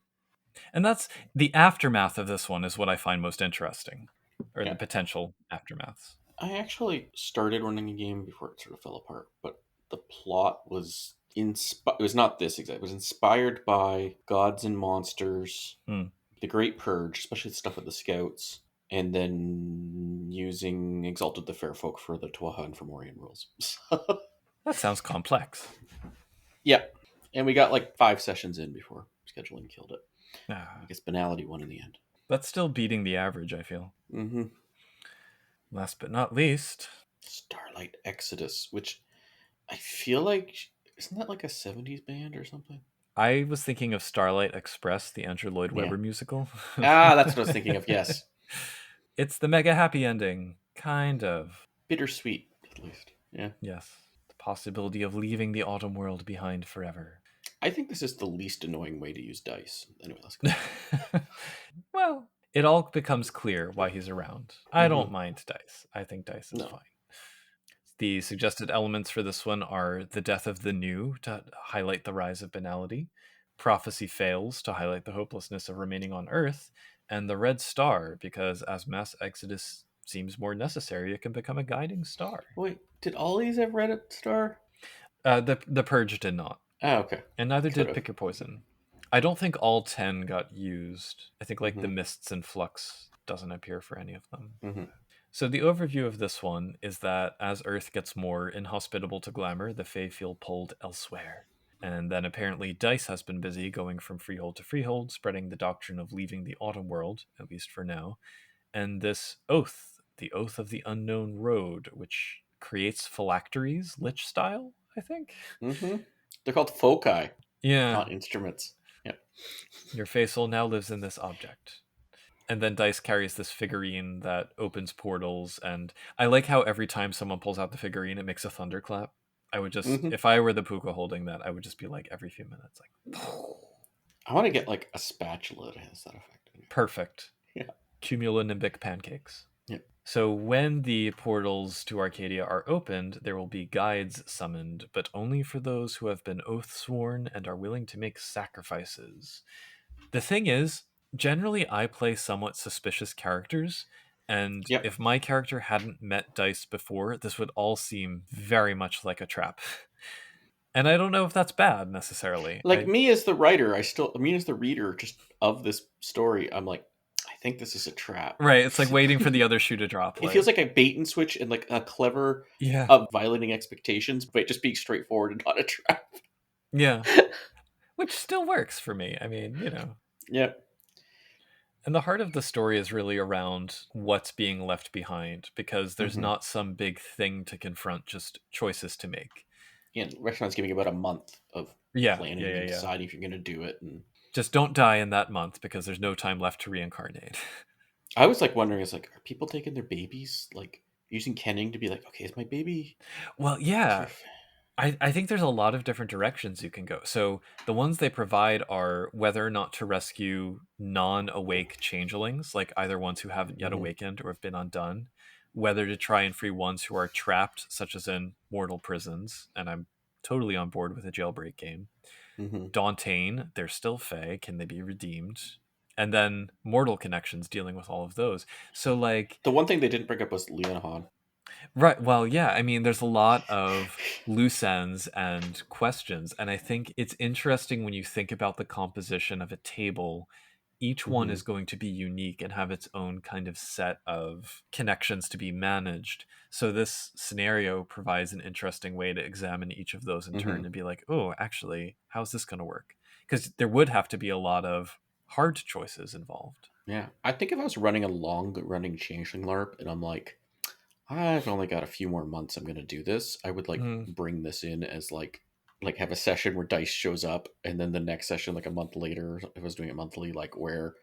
and that's the aftermath of this one is what I find most interesting, or the Yeah. potential aftermaths. I actually started running a game before it sort of fell apart, but the plot was it was not this exact. It was inspired by Gods and Monsters, Hmm. The Great Purge, especially the stuff with the Scouts, and then using Exalted the Fair Folk for the Twaha and Fomorian rules. That sounds complex. Yeah, and we got like 5 sessions in before scheduling killed it. I Ah, guess banality won in the end. that's still beating the average, I feel. Mm-hmm. Last but not least, Starlight Exodus, which I feel like isn't that like a '70s band or something? I was thinking of Starlight Express, the Andrew Lloyd Yeah. Webber musical. Ah, that's what I was thinking of. Yes. It's the mega happy ending. Kind of. Bittersweet, at least. Yeah. Yes. The possibility of leaving the autumn world behind forever. I think this is the least annoying way to use dice. Anyway, let's go. Well, it all becomes clear why he's around. I don't Mm-hmm. mind dice. I think dice is No. fine. The suggested elements for this one are the death of the new to highlight the rise of banality, prophecy fails to highlight the hopelessness of remaining on Earth, and the red star because as mass exodus seems more necessary, it can become a guiding star. Wait, did all these have Reddit star? The purge did not, Ah, okay. and neither Could did have. pick your poison. I don't think all 10 got used. I think like the Mm-hmm. mists and flux doesn't appear for any of them. Mm-hmm. So the overview of this one is that as Earth gets more inhospitable to glamour, the Fae feel pulled elsewhere. And then apparently Dice has been busy going from freehold to freehold, spreading the doctrine of leaving the autumn world, at least for now. And this oath, the oath of the unknown road, which creates phylacteries, lich style, I think. Mm-hmm. They're called foci, Yeah, not instruments. Yep. your facial now lives in this object. And then Dice carries this figurine that opens portals, and I like how every time someone pulls out the figurine, it makes a thunderclap. I would just, Mm-hmm. if I were the Pooka holding that, I would just be like every few minutes, like, I want to get like a spatula that has that effect. perfect. Yeah. Cumulonimbic pancakes. Yep. So when the portals to Arcadia are opened, there will be guides summoned, but only for those who have been oath sworn and are willing to make sacrifices. The thing is, generally I play somewhat suspicious characters, and Yep. if my character hadn't met Dice before, this would all seem very much like a trap. And I don't know if that's bad necessarily. Like me as the writer, me as the reader, just of this story, I'm like, I think this is a trap. Right, it's like waiting for the other shoe to drop. It feels Like, like a bait and switch and like a clever yeah, of violating expectations, but just being straightforward and not a trap. yeah, which still works for me. I mean, Yep. And the heart of the story is really around what's being left behind because there's Mm-hmm. not some big thing to confront, just choices to make. And restaurants giving about a month of Yeah, yeah, planning yeah, and yeah. deciding if you're going to do it. And Just don't die in that month because there's no time left to reincarnate. I was like wondering, is like, are people taking their babies, like using kenning to be like, okay, is my baby Well, yeah, sort of? I think there's a lot of different directions you can go. So the ones they provide are whether or not to rescue non-awake changelings, like either ones who haven't yet Mm-hmm. awakened or have been undone, whether to try and free ones who are trapped, such as in mortal prisons, and I'm totally on board with a jailbreak game. Mm-hmm. Dauntain, they're still Fae, can they be redeemed? And then mortal connections dealing with all of those. So like The one thing they didn't bring up was Leon Han. right. Well, yeah. I mean, there's a lot of loose ends and questions. And I think it's interesting when you think about the composition of a table. Each one Mm-hmm. is going to be unique and have its own kind of set of connections to be managed. So, this scenario provides an interesting way to examine each of those in Mm-hmm. turn and be like, oh, actually, how's this going to work? Because there would have to be a lot of hard choices involved. Yeah, I think if I was running a long running Changeling LARP and I'm like, I've only got a few more months, I'm gonna do this, I would like Mm, bring this in as like have a session where dice shows up, and then the next session like a month later, if I was doing it monthly, like where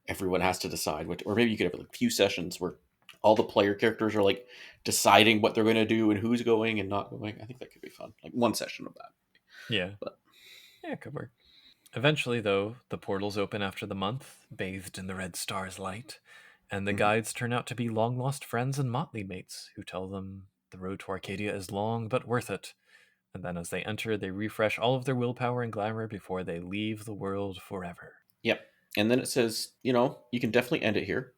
everyone has to decide what, or maybe you could have like a few sessions where all the player characters are like deciding what they're going to do and who's going and not going. I think that could be fun, like one session of that. yeah. But Yeah, it could work. Eventually, though, the portals open after the month, bathed in the red star's light, and the mhm. guides turn out to be long lost friends and motley mates who tell them the road to Arcadia is long but worth it. And then as they enter, they refresh all of their willpower and glamour before they leave the world forever. Yep. And then it says, you can definitely end it here.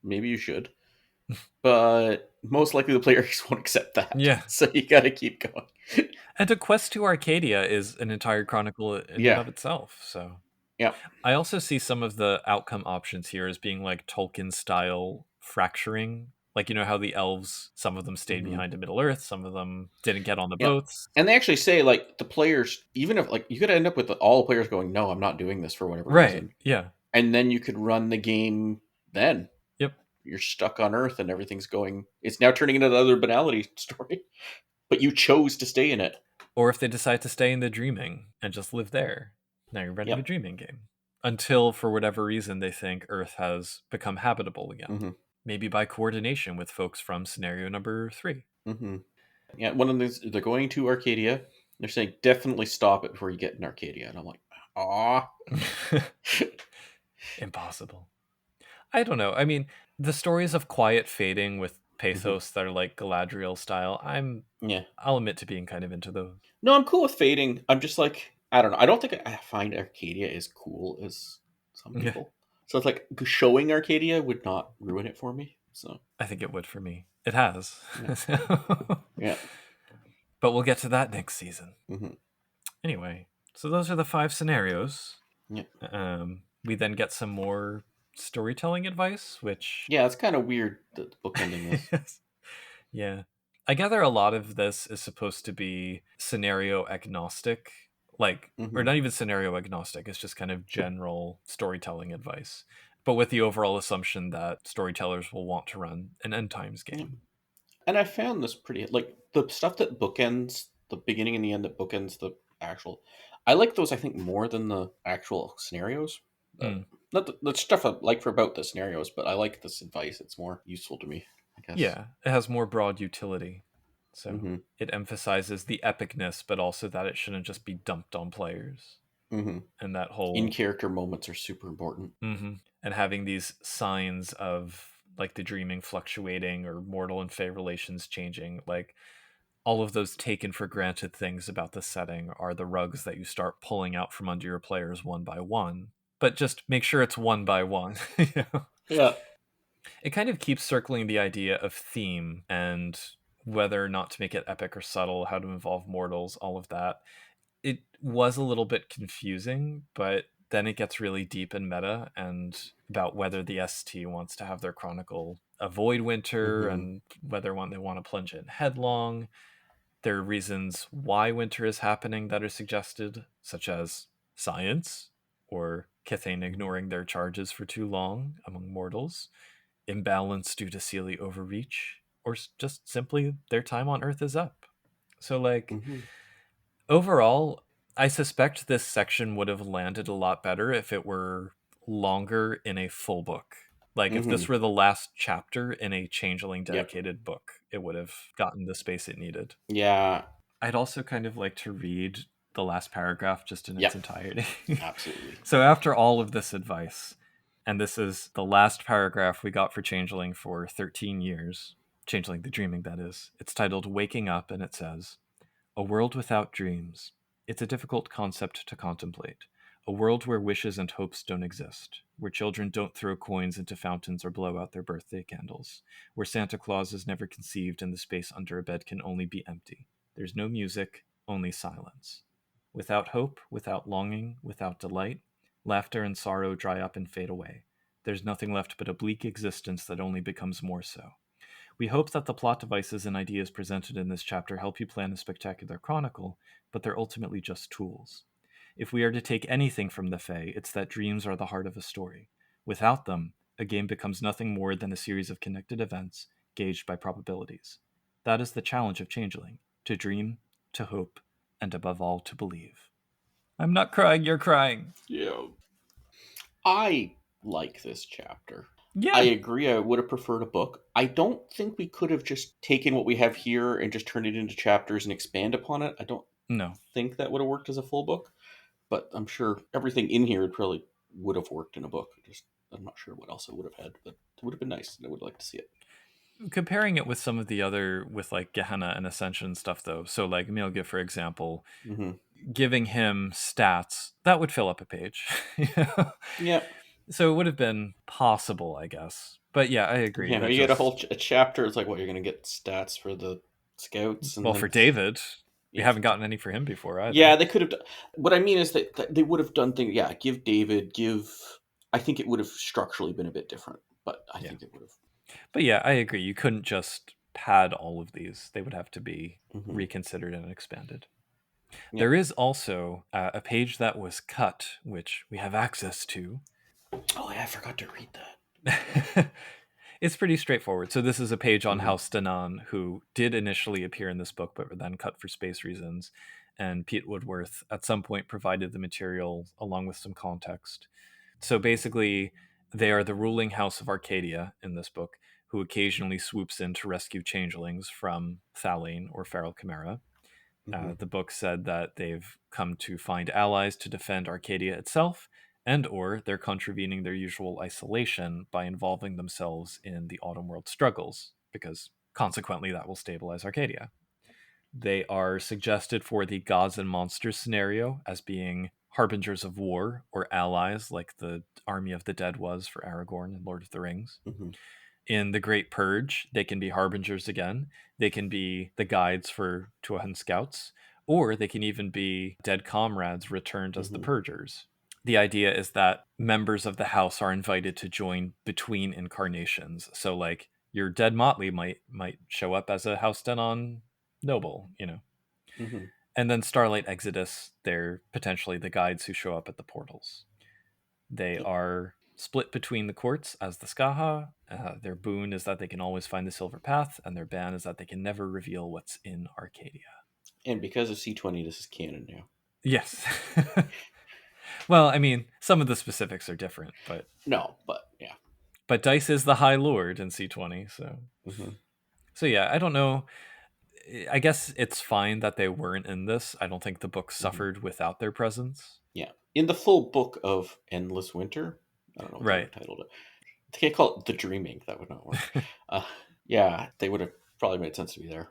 Maybe you should, but most likely the players won't accept that. Yeah. So you got to keep going. And a quest to Arcadia is an entire chronicle in and Yeah. of itself, so. Yeah. I also see some of the outcome options here as being like Tolkien style fracturing. Like, you know how the elves, some of them stayed Hmm. behind in Middle Earth, some of them didn't get on the Yeah. boats. And they actually say, like, the players, even if, like, you could end up with all the players going, no, I'm not doing this for whatever Right. reason. Yeah. And then you could run the game then. Yep. You're stuck on Earth and everything's going, it's now turning into another banality story. But you chose to stay in it. Or if they decide to stay in the dreaming and just live there, now you're running a Yep. dreaming game. Until, for whatever reason, they think Earth has become habitable again. Hmm. Maybe by coordination with folks from scenario number 3. Hmm. Yeah, one of these, they're going to Arcadia. They're saying, definitely stop it before you get in Arcadia. And I'm like, ah. Impossible. I don't know. I mean, the stories of quiet fading with Hmm. pathos that are like Galadriel style, Yeah. I'll admit to being kind of into those. No, I'm cool with fading. I'm just like, I don't know. I don't think I find Arcadia as cool as some Yeah, people. So it's like showing Arcadia would not ruin it for me. So I think it would for me. It has. yeah, yeah, But we'll get to that next season. hmm, Anyway, so those are the 5 scenarios. yeah, We then get some more storytelling advice, which yeah. It's kind of weird the bookending this. yeah. I gather a lot of this is supposed to be scenario agnostic, like, or Hmm. not even scenario agnostic, it's just kind of general storytelling advice, but with the overall assumption that storytellers will want to run an end times Yeah. game. And I found this pretty like the stuff that bookends the beginning and the end that bookends the actual. I like those. I think more than the actual scenarios. Mm. Not the stuff I like for about the scenarios, but I like this advice. It's more useful to me, I guess. Yeah, it has more broad utility. So Hmm. it emphasizes the epicness, but also that it shouldn't just be dumped on players. Hmm. And that In whole character moments are super important. and having these signs of like the dreaming fluctuating or mortal and fey relations changing, like all of those taken for granted things about the setting are the rugs that you start pulling out from under your players one by one. But just make sure it's one by one. You know? Yeah. It kind of keeps circling the idea of theme and whether or not to make it epic or subtle, how to involve mortals, all of that. It was a little bit confusing, but then it gets really deep and meta and about whether the ST wants to have their chronicle avoid winter Hmm. and whether they want to plunge in headlong. There are reasons why winter is happening that are suggested, such as science, or Kithane ignoring their charges for too long among mortals, imbalance due to Seelie overreach, or just simply their time on Earth is up. So, like, Hmm. overall, I suspect this section would have landed a lot better if it were longer in a full book. Like, if Hmm. this were the last chapter in a Changeling Yep. dedicated book, it would have gotten the space it needed. Yeah. I'd also kind of like to read the last paragraph just in its Yep. entirety. Absolutely. So, after all of this advice, and this is the last paragraph we got for Changeling for 13 years, Changeling the Dreaming, that is. It's titled Waking Up, and it says, a world without dreams. It's a difficult concept to contemplate. A world where wishes and hopes don't exist, where children don't throw coins into fountains or blow out their birthday candles, where Santa Claus is never conceived and the space under a bed can only be empty. There's no music, only silence. Without hope, without longing, without delight, laughter and sorrow dry up and fade away. There's nothing left but a bleak existence that only becomes more so. We hope that the plot devices and ideas presented in this chapter help you plan a spectacular chronicle, but they're ultimately just tools. If we are to take anything from the Fae, it's that dreams are the heart of a story. Without them, a game becomes nothing more than a series of connected events gauged by probabilities. That is the challenge of Changeling: to dream, to hope, and above all, to believe. I'm not crying, you're crying. Yeah. I like this chapter. I Yeah. agree. I would have preferred a book. I don't think we could have just taken what we have here and just turned it into chapters and expand upon it. I don't No. think that would have worked as a full book, but I'm sure everything in here probably would have worked in a book. Just I'm not sure what else it would have had, but it would have been nice. I would like to see it. Comparing it with some of the other, with like Gehenna and Ascension stuff, though. So, like Milga, for example, Hmm. giving him stats that would fill up a page. You know? Yeah, So it would have been possible, I guess. But yeah, I agree yeah. that You get a just, whole a chapter. It's like what you're going to get stats for the scouts, and well, for then David, we yeah, haven't gotten any for him before yeah. either. They could have. What I mean is that they would have done things. Yeah, give David. Give. I think it would have structurally been a bit different, but I Yeah. think it would have. But yeah, I agree. You couldn't just pad all of these. They would have to be Hmm. reconsidered and expanded. Yeah. There is also a page that was cut, which we have access to. Oh, yeah, I forgot to read that. It's pretty straightforward. So this is a page on Hmm. House Danan, who did initially appear in this book, but were then cut for space reasons. And Pete Woodworth at some point provided the material along with some context. So basically, they are the ruling house of Arcadia in this book, who occasionally swoops in to rescue changelings from Thalane or Feral Chimera. Hmm. The book said that they've come to find allies to defend Arcadia itself, and or they're contravening their usual isolation by involving themselves in the Autumn World struggles, because consequently that will stabilize Arcadia. They are suggested for the gods and monsters scenario as being harbingers of war or allies, like the army of the dead was for Aragorn and Lord of the Rings. Hmm. In the Great Purge, they can be harbingers again. They can be the guides for Tuathan scouts, or they can even be dead comrades returned as the Hmm. purgers. The idea is that members of the house are invited to join between incarnations. So like your dead Motley might show up as a House Denon noble, you know. Hmm. And then Starlight Exodus, they're potentially the guides who show up at the portals. They are split between the courts as the Skaha. Their boon is that they can always find the Silver Path, and their ban is that they can never reveal what's in Arcadia. And because of C20, this is canon now. Yes. Well, I mean, some of the specifics are different, No, but yeah. but Dice is the High Lord in C20, so Hmm. yeah, I don't know. I guess it's fine that they weren't in this. I don't think the book Hmm. suffered without their presence. Yeah. In the full book of Endless Winter, I don't know what they would Right. have titled it. They can't call it The Dreaming. That would not work. Uh, yeah, they would have probably made sense to be there.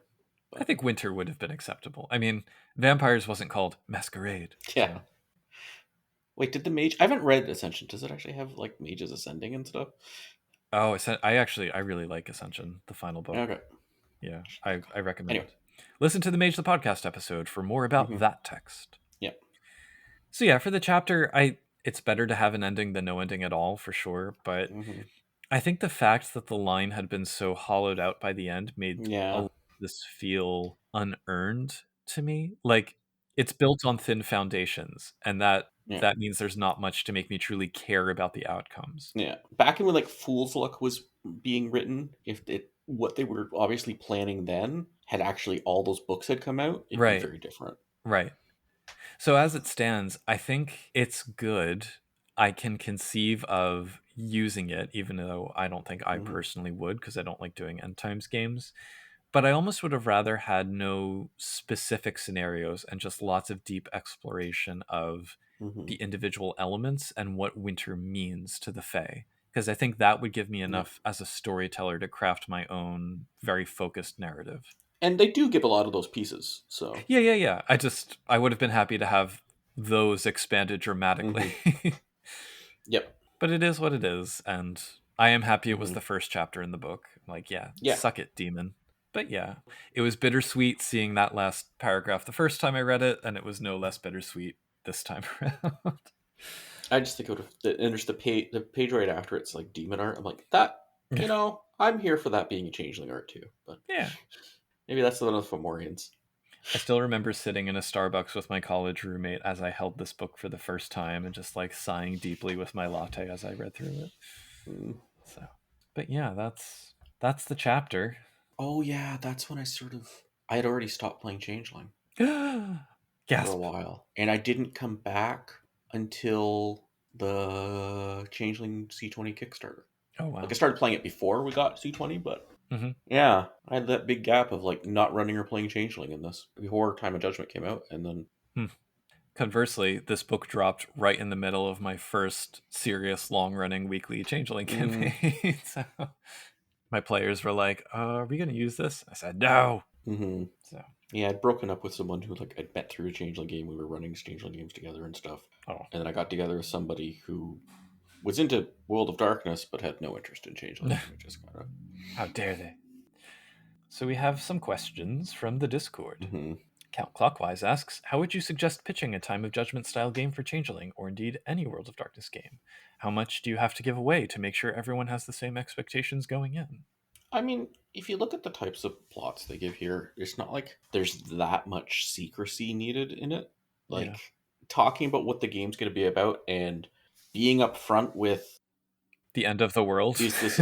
I But think Winter would have been acceptable. I mean, Vampires wasn't called Masquerade, yeah. so Wait, did the mage? I haven't read Ascension. Does it actually have like mages ascending and stuff? oh, I really like Ascension, the final book. Okay. Yeah, I Anyway. recommend. Listen to the Mage the Podcast episode for more about Hmm. that text. Yeah. So yeah, for the chapter, I it's better to have an ending than no ending at all for sure, but Hmm. I think the fact that the line had been so hollowed out by the end made a Yeah. lot of this feel unearned to me. Like it's built on thin foundations, and Yeah. that means there's not much to make me truly care about the outcomes. Yeah. Back in when like Fool's Luck was being written, if it what they were obviously planning then had actually all those books had come out, it'd be Right, very different. right. So as it stands, I think it's good. I can conceive of using it, even though I don't think I Hmm. personally would, because I don't like doing end times games. But I almost would have rather had no specific scenarios and just lots of deep exploration of Hmm. the individual elements and what winter means to the Fae. Because I think that would give me Yeah. enough as a storyteller to craft my own very focused narrative. And they do give a lot of those pieces. So. Yeah. I would have been happy to have those expanded dramatically. Hmm. Yep. But it is what it is, and I am happy it was Hmm. the first chapter in the book. Like, yeah, Yeah. suck it, demon. But yeah, it was bittersweet seeing that last paragraph the first time I read it, and it was no less bittersweet this time around. I just think it would have. And there's the page right after it's like demon art. I'm like that. I'm here for that being a changeling art too. But Yeah. maybe that's one of the Fomorians. I still remember sitting in a Starbucks with my college roommate as I held this book for the first time and just like sighing deeply with my latte as I read through it. Mm. So, but yeah, that's the chapter. Oh yeah, that's when I had already stopped playing Changeling for a Gasp. while, and I didn't come back until the Changeling C20 Kickstarter. Oh Like I wow. started playing it before we got C20, but Hmm. yeah, I had that big gap of like not running or playing Changeling in this before Time of Judgment came out, and then Conversely, this book dropped right in the middle of my first serious long running weekly Changeling mm, campaign. So my players were like, are we going to use this? I said, no. hmm So, yeah, I'd broken up with someone who like I'd met through a Changeling game. We were running Changeling games together and stuff, oh, and then I got together with somebody who was into World of Darkness but had no interest in Changeling, and we just kind how dare they? So we have some questions from the Discord. of. Count Clockwise asks, how would you suggest pitching a Time of Judgment style game for Changeling, or indeed any World of Darkness game? How much do you have to give away to make sure everyone has the same expectations going in? I mean, if you look at the types of plots they give here, it's not like there's that much secrecy needed in it. Yeah. Like talking about what the game's going to be about and being upfront with The end of the world? is this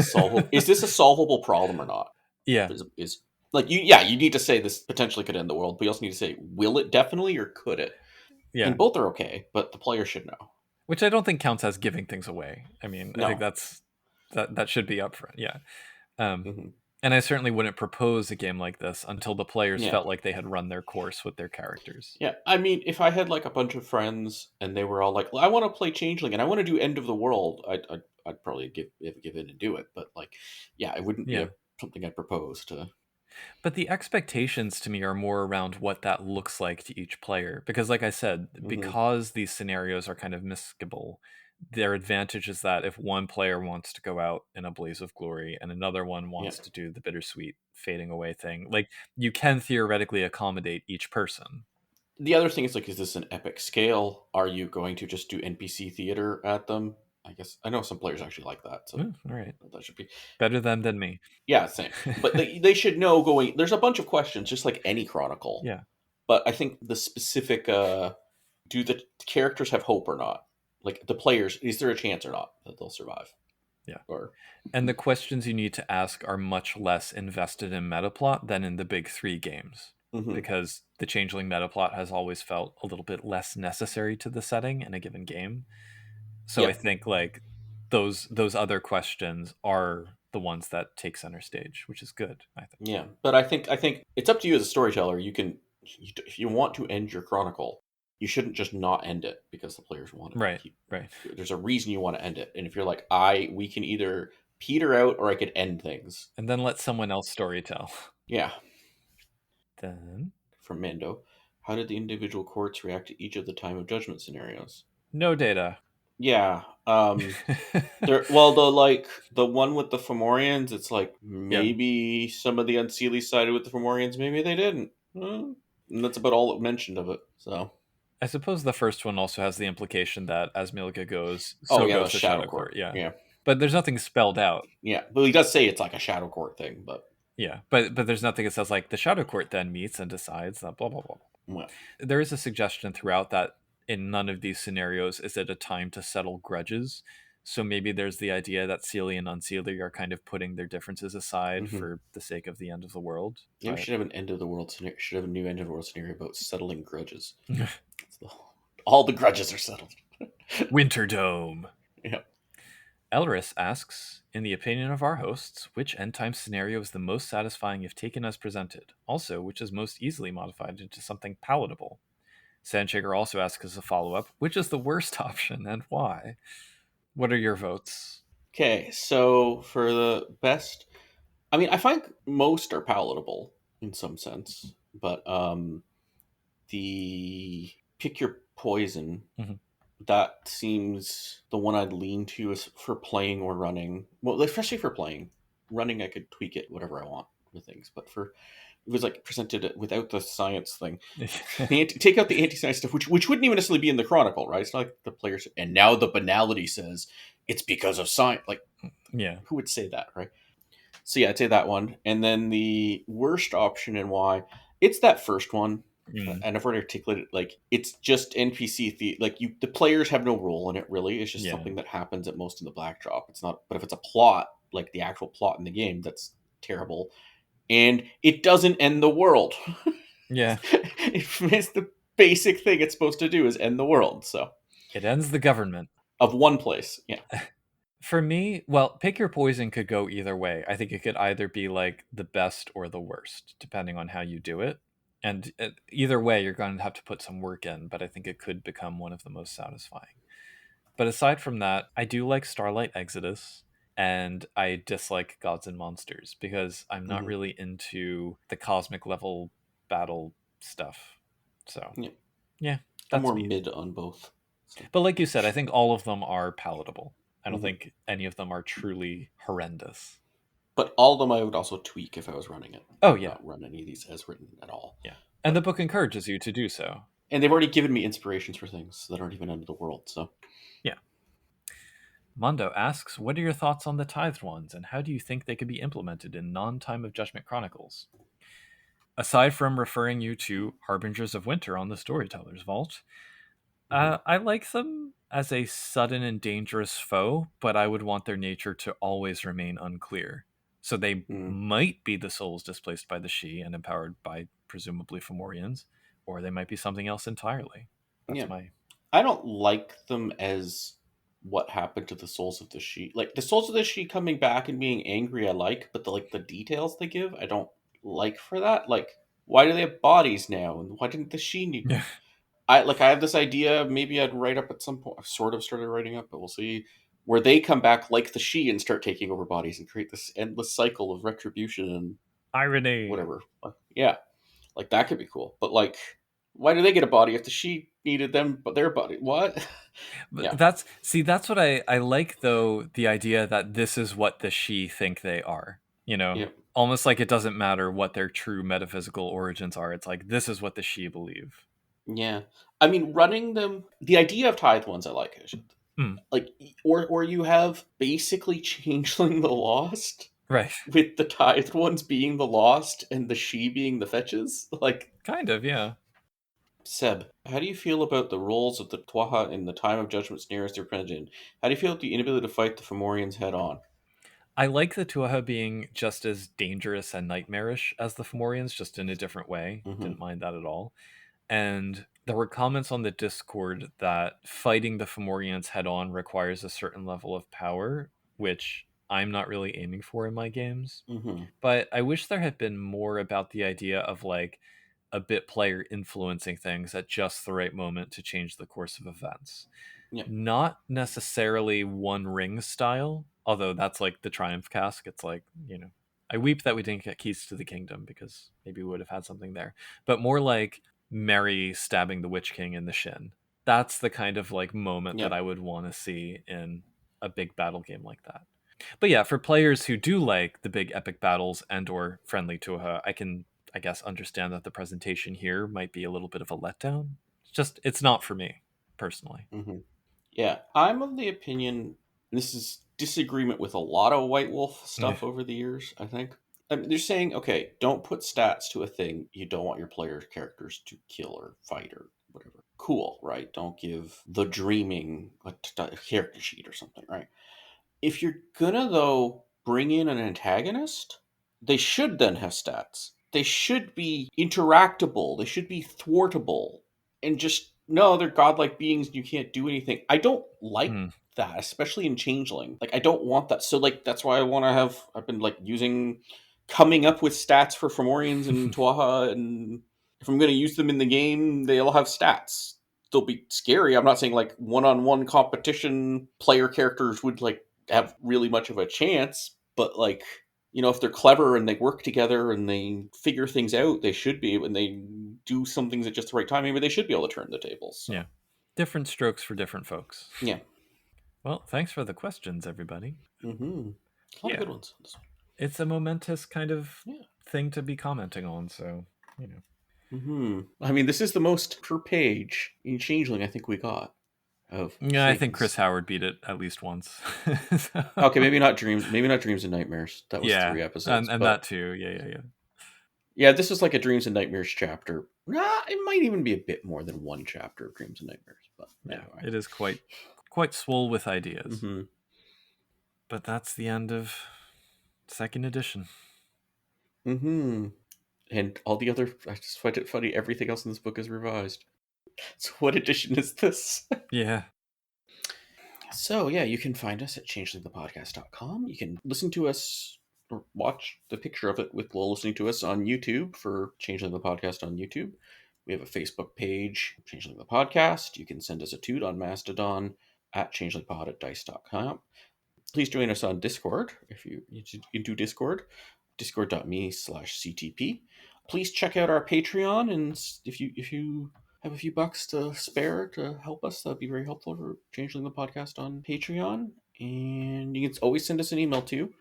a solvable problem or not? Yeah. Is like you need to say this potentially could end the world, but you also need to say will it definitely or could it? Yeah. And both are okay, but the player should know. Which I don't think counts as giving things away. I mean, I think No. that should be upfront. Yeah. Um, Hmm. and I certainly wouldn't propose a game like this until the players Yeah. felt like they had run their course with their characters. Yeah, I mean, if I had like a bunch of friends and they were all like, "I want to play Changeling and I want to do End of the World," I'd probably give in and do it. But like, yeah, it wouldn't be Yeah. something I'd propose to. But the expectations to me are more around what that looks like to each player. Because, like I said, Hmm. because these scenarios are kind of miscible, their advantage is that if one player wants to go out in a blaze of glory and another one Yeah. wants to do the bittersweet fading away thing, like you can theoretically accommodate each person. The other thing is like, is this an epic scale? Are you going to just do NPC theater at them? I guess I know some players actually like that, so Mm, all right. that should be Better them than me. yeah, same. But they should know going. There's a bunch of questions, just like any chronicle. Yeah. But I think the specific do the characters have hope or not? Like the players, is there a chance or not that they'll survive? Yeah. Or And the questions you need to ask are much less invested in metaplot than in the big three games. hmm. Because the Changeling metaplot has always felt a little bit less necessary to the setting in a given game. So Yeah, I think like those other questions are the ones that take center stage, which is good, I think. yeah. But I think it's up to you as a storyteller. You can if you want to end your chronicle, you shouldn't just not end it because the players want it. Right, right. There's a reason you want to end it, and if you're like we can either peter out or I could end things. And then let someone else story tell. Yeah. Then From Mando, how did the individual courts react to each of the time of judgment scenarios? no data. Yeah. The one with the Fomorians, it's like Yeah. maybe some of the Unseelie sided with the Fomorians, maybe they didn't. And that's about all it mentioned of it. So, I suppose the first one also has the implication that as Milga goes, oh so yeah, the goes the Shadow Shadow Court. Court. Yeah. Yeah, But there's nothing spelled out. yeah. Well, he does say it's like a Shadow Court thing, but Yeah. But there's nothing that says like the Shadow Court then meets and decides that blah blah blah. well, There is a suggestion throughout that in none of these scenarios is it a time to settle grudges. So maybe there's the idea that Seelie and Unseelie are kind of putting their differences aside hmm, for the sake of the end of the world. yeah, we But should have an end of the world scenario. Should have a new end of the world scenario about settling grudges. All the grudges are settled. Winter Dome. Yeah. Elris asks, in the opinion of our hosts, which end time scenario is the most satisfying if taken as presented? Also, which is most easily modified into something palatable? Sandshaker also asks as a follow up, which is the worst option and why? What are your votes? Okay, so for the best, I mean, I find most are palatable in some sense, but the pick your poison, Mhm. that seems the one I'd lean to is for playing or running. Well, especially for playing. Running, I could tweak it whatever I want with things, but for it was like presented without the science thing. Take out the anti-science stuff, which wouldn't even necessarily be in the chronicle, right? It's not like the players. And now the banality says it's because of science. Like, Yeah. who would say that, right? So yeah, I'd say that one. And then the worst option and why it's that first one. Mm. And I've already articulated like it's just NPC like the players have no role in it really. It's just Yeah. something that happens at most in the blackdrop. It's not, but if it's a plot, like the actual plot in the game, that's terrible. And it doesn't end the world. Yeah. It's the basic thing it's supposed to do is end the world. So It ends the government. of one place, yeah. For me, well, pick your poison could go either way. I think it could either be like the best or the worst, depending on how you do it. And either way, you're going to have to put some work in, but I think it could become one of the most satisfying. But aside from that, I do like Starlight Exodus, and I dislike Gods and Monsters because I'm not Hmm. really into the cosmic level battle stuff. So, Yeah, yeah, I'm that's more me. mid on both. So. But like you said, I think all of them are palatable. I don't Hmm. think any of them are truly horrendous. But all of them I would also tweak if I was running it. I Oh would yeah, not run any of these as written at all. yeah. And the But book encourages you to do so. and they've already given me inspirations for things that aren't even end of the world. So Yeah. Mondo asks, what are your thoughts on the tithed ones, and how do you think they could be implemented in non-Time of Judgment Chronicles? Aside from referring you to Harbingers of Winter on the Storyteller's Vault, mhm. I like them as a sudden and dangerous foe, but I would want their nature to always remain unclear. So they Mm. might be the souls displaced by the Sidhe and empowered by presumably Fomorians, or they might be something else entirely. That's Yeah, my I don't like them as what happened to the souls of the she. Like the souls of the she coming back and being angry, I like, but the details they give, I don't like for that. Like, why do they have bodies now, and why didn't the she need? yeah. I have this idea. Maybe I'd write up at some point. I've sort of started writing up, but we'll see. Where they come back like the she and start taking over bodies and create this endless cycle of retribution and Irony. whatever. Yeah, like that could be cool. But like, why do they get a body if the she needed them, but their body? What? But Yeah, that's what I like though, the idea that this is what the she think they are. You know, yeah, almost like it doesn't matter what their true metaphysical origins are. It's like this is what the she believe. yeah. I mean, running them. The idea of tithe ones, I like. Mm, Like, or you have basically changeling the lost right. with the tithed ones being the lost and the she being the fetches. Like, Kind of, yeah. Seb, how do you feel about the roles of the Twaha in the time of judgment's nearest their progeny? How do you feel about the inability to fight the Fomorians head on? I like the Tuatha being just as dangerous and nightmarish as the Fomorians, just in a different way. Mm-hmm. Didn't mind that at all. And there were comments on the Discord that fighting the Fomorians head on requires a certain level of power, which I'm not really aiming for in my games. Mm-hmm. But I wish there had been more about the idea of like a bit player influencing things at just the right moment to change the course of events. Yeah. Not necessarily One Ring style, although that's like the Triumph cask. It's like, I weep that we didn't get Keys to the Kingdom because maybe we would have had something there. But more like Mary stabbing the Witch King in the shin. That's the kind of like moment Yeah. that I would want to see in a big battle game like that. But yeah, for players who do like the big epic battles and or friendly to her, I can, I guess, understand that the presentation here might be a little bit of a letdown. It's not for me personally. Mm-hmm. Yeah. I'm of the opinion this is disagreement with a lot of White Wolf Yeah. stuff over the years, I think. I mean, they're saying, okay, don't put stats to a thing you don't want your player characters to kill or fight or whatever. Cool, right? Don't give the dreaming a character sheet or something, right? If you're gonna though bring in an antagonist, they should then have stats. They should be interactable. They should be thwartable. And just no, they're godlike beings and you can't do anything. I don't like Mm. that, especially in Changeling. Like I don't want that. So like that's why I've been like using coming up with stats for Fomorians and Twaha, and if I'm gonna use them in the game, they'll have stats. They'll be scary. I'm not saying like one-on-one competition player characters would like have really much of a chance, but like if they're clever and they work together and they figure things out, they should be, and they do some things at just the right time, maybe they should be able to turn the tables. Yeah. So Different strokes for different folks. yeah. Well, thanks for the questions, everybody. Mm-hmm. A lot of good Yeah. ones. It's a momentous kind of Yeah. thing to be commenting on, so, you know. Mm-hmm. I mean, this is the most per page in Changeling I think we got of Yeah, I think Chris things. Howard beat it at least once. Okay, So, maybe not dreams. Maybe not dreams and nightmares. That was yeah, 3 episodes, and that but too. Yeah. yeah, this was like a dreams and nightmares chapter. Nah, it might even be a bit more than one chapter of dreams and nightmares. But Yeah, anyway. it is quite swole with ideas. Mm-hmm. But that's the end of second edition. Mm-hmm. And all the other, I just find it funny. Everything else in this book is revised. So what edition is this? Yeah. So yeah, you can find us at changelingthepodcast.com. You can listen to us or watch the picture of it while listening to us on YouTube for Changeling the Podcast on YouTube. We have a Facebook page, Changeling the Podcast. You can send us a toot on Mastodon at changelingpod at dice.com. Please join us on Discord if you can do Discord, discord.me/CTP. Please check out our Patreon, and if you have a few bucks to spare to help us, that'd be very helpful for Changeling the Podcast on Patreon. And you can always send us an email too.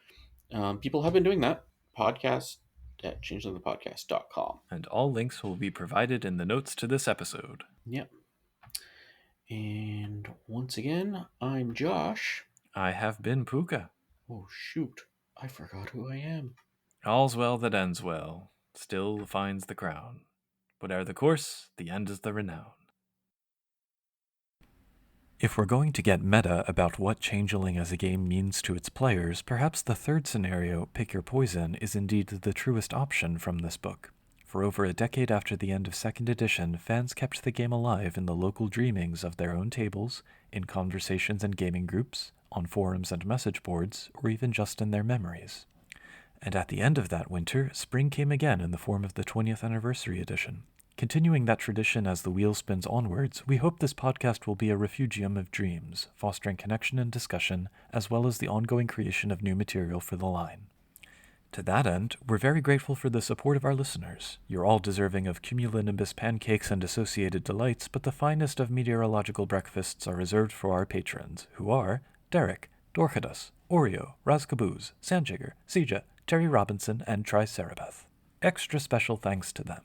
People have been doing that. Podcast at changelingthepodcast.com. And all links will be provided in the notes to this episode. Yep. And once again, I'm Josh. I have been Pooka. Oh, shoot. I forgot who I am. All's well that ends well, still finds the crown. Whate'er the course, the end is the renown. If we're going to get meta about what Changeling as a game means to its players, perhaps the third scenario, Pick Your Poison, is indeed the truest option from this book. For over a decade after the end of 2nd edition, fans kept the game alive in the local dreamings of their own tables, in conversations and gaming groups, on forums and message boards, or even just in their memories. And at the end of that winter, spring came again in the form of the 20th anniversary edition. Continuing that tradition as the wheel spins onwards, we hope this podcast will be a refugium of dreams, fostering connection and discussion, as well as the ongoing creation of new material for the line. To that end, we're very grateful for the support of our listeners. You're all deserving of cumulonimbus pancakes and associated delights, but the finest of meteorological breakfasts are reserved for our patrons, who are Derek, Dorcadus, Oreo, Razcaboose, Sandjigger, Sija, Terry Robinson, and Tricerabeth. Extra special thanks to them.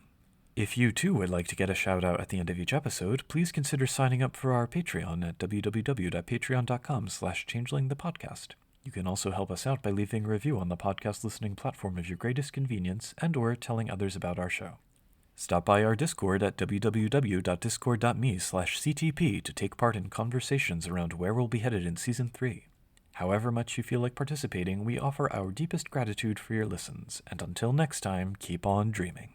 If you too would like to get a shout out at the end of each episode, please consider signing up for our Patreon at www.patreon.com/changelingthepodcast. You can also help us out by leaving a review on the podcast listening platform of your greatest convenience and or telling others about our show. Stop by our Discord at www.discord.me/ctp to take part in conversations around where we'll be headed in Season 3. However much you feel like participating, we offer our deepest gratitude for your listens, and until next time, keep on dreaming.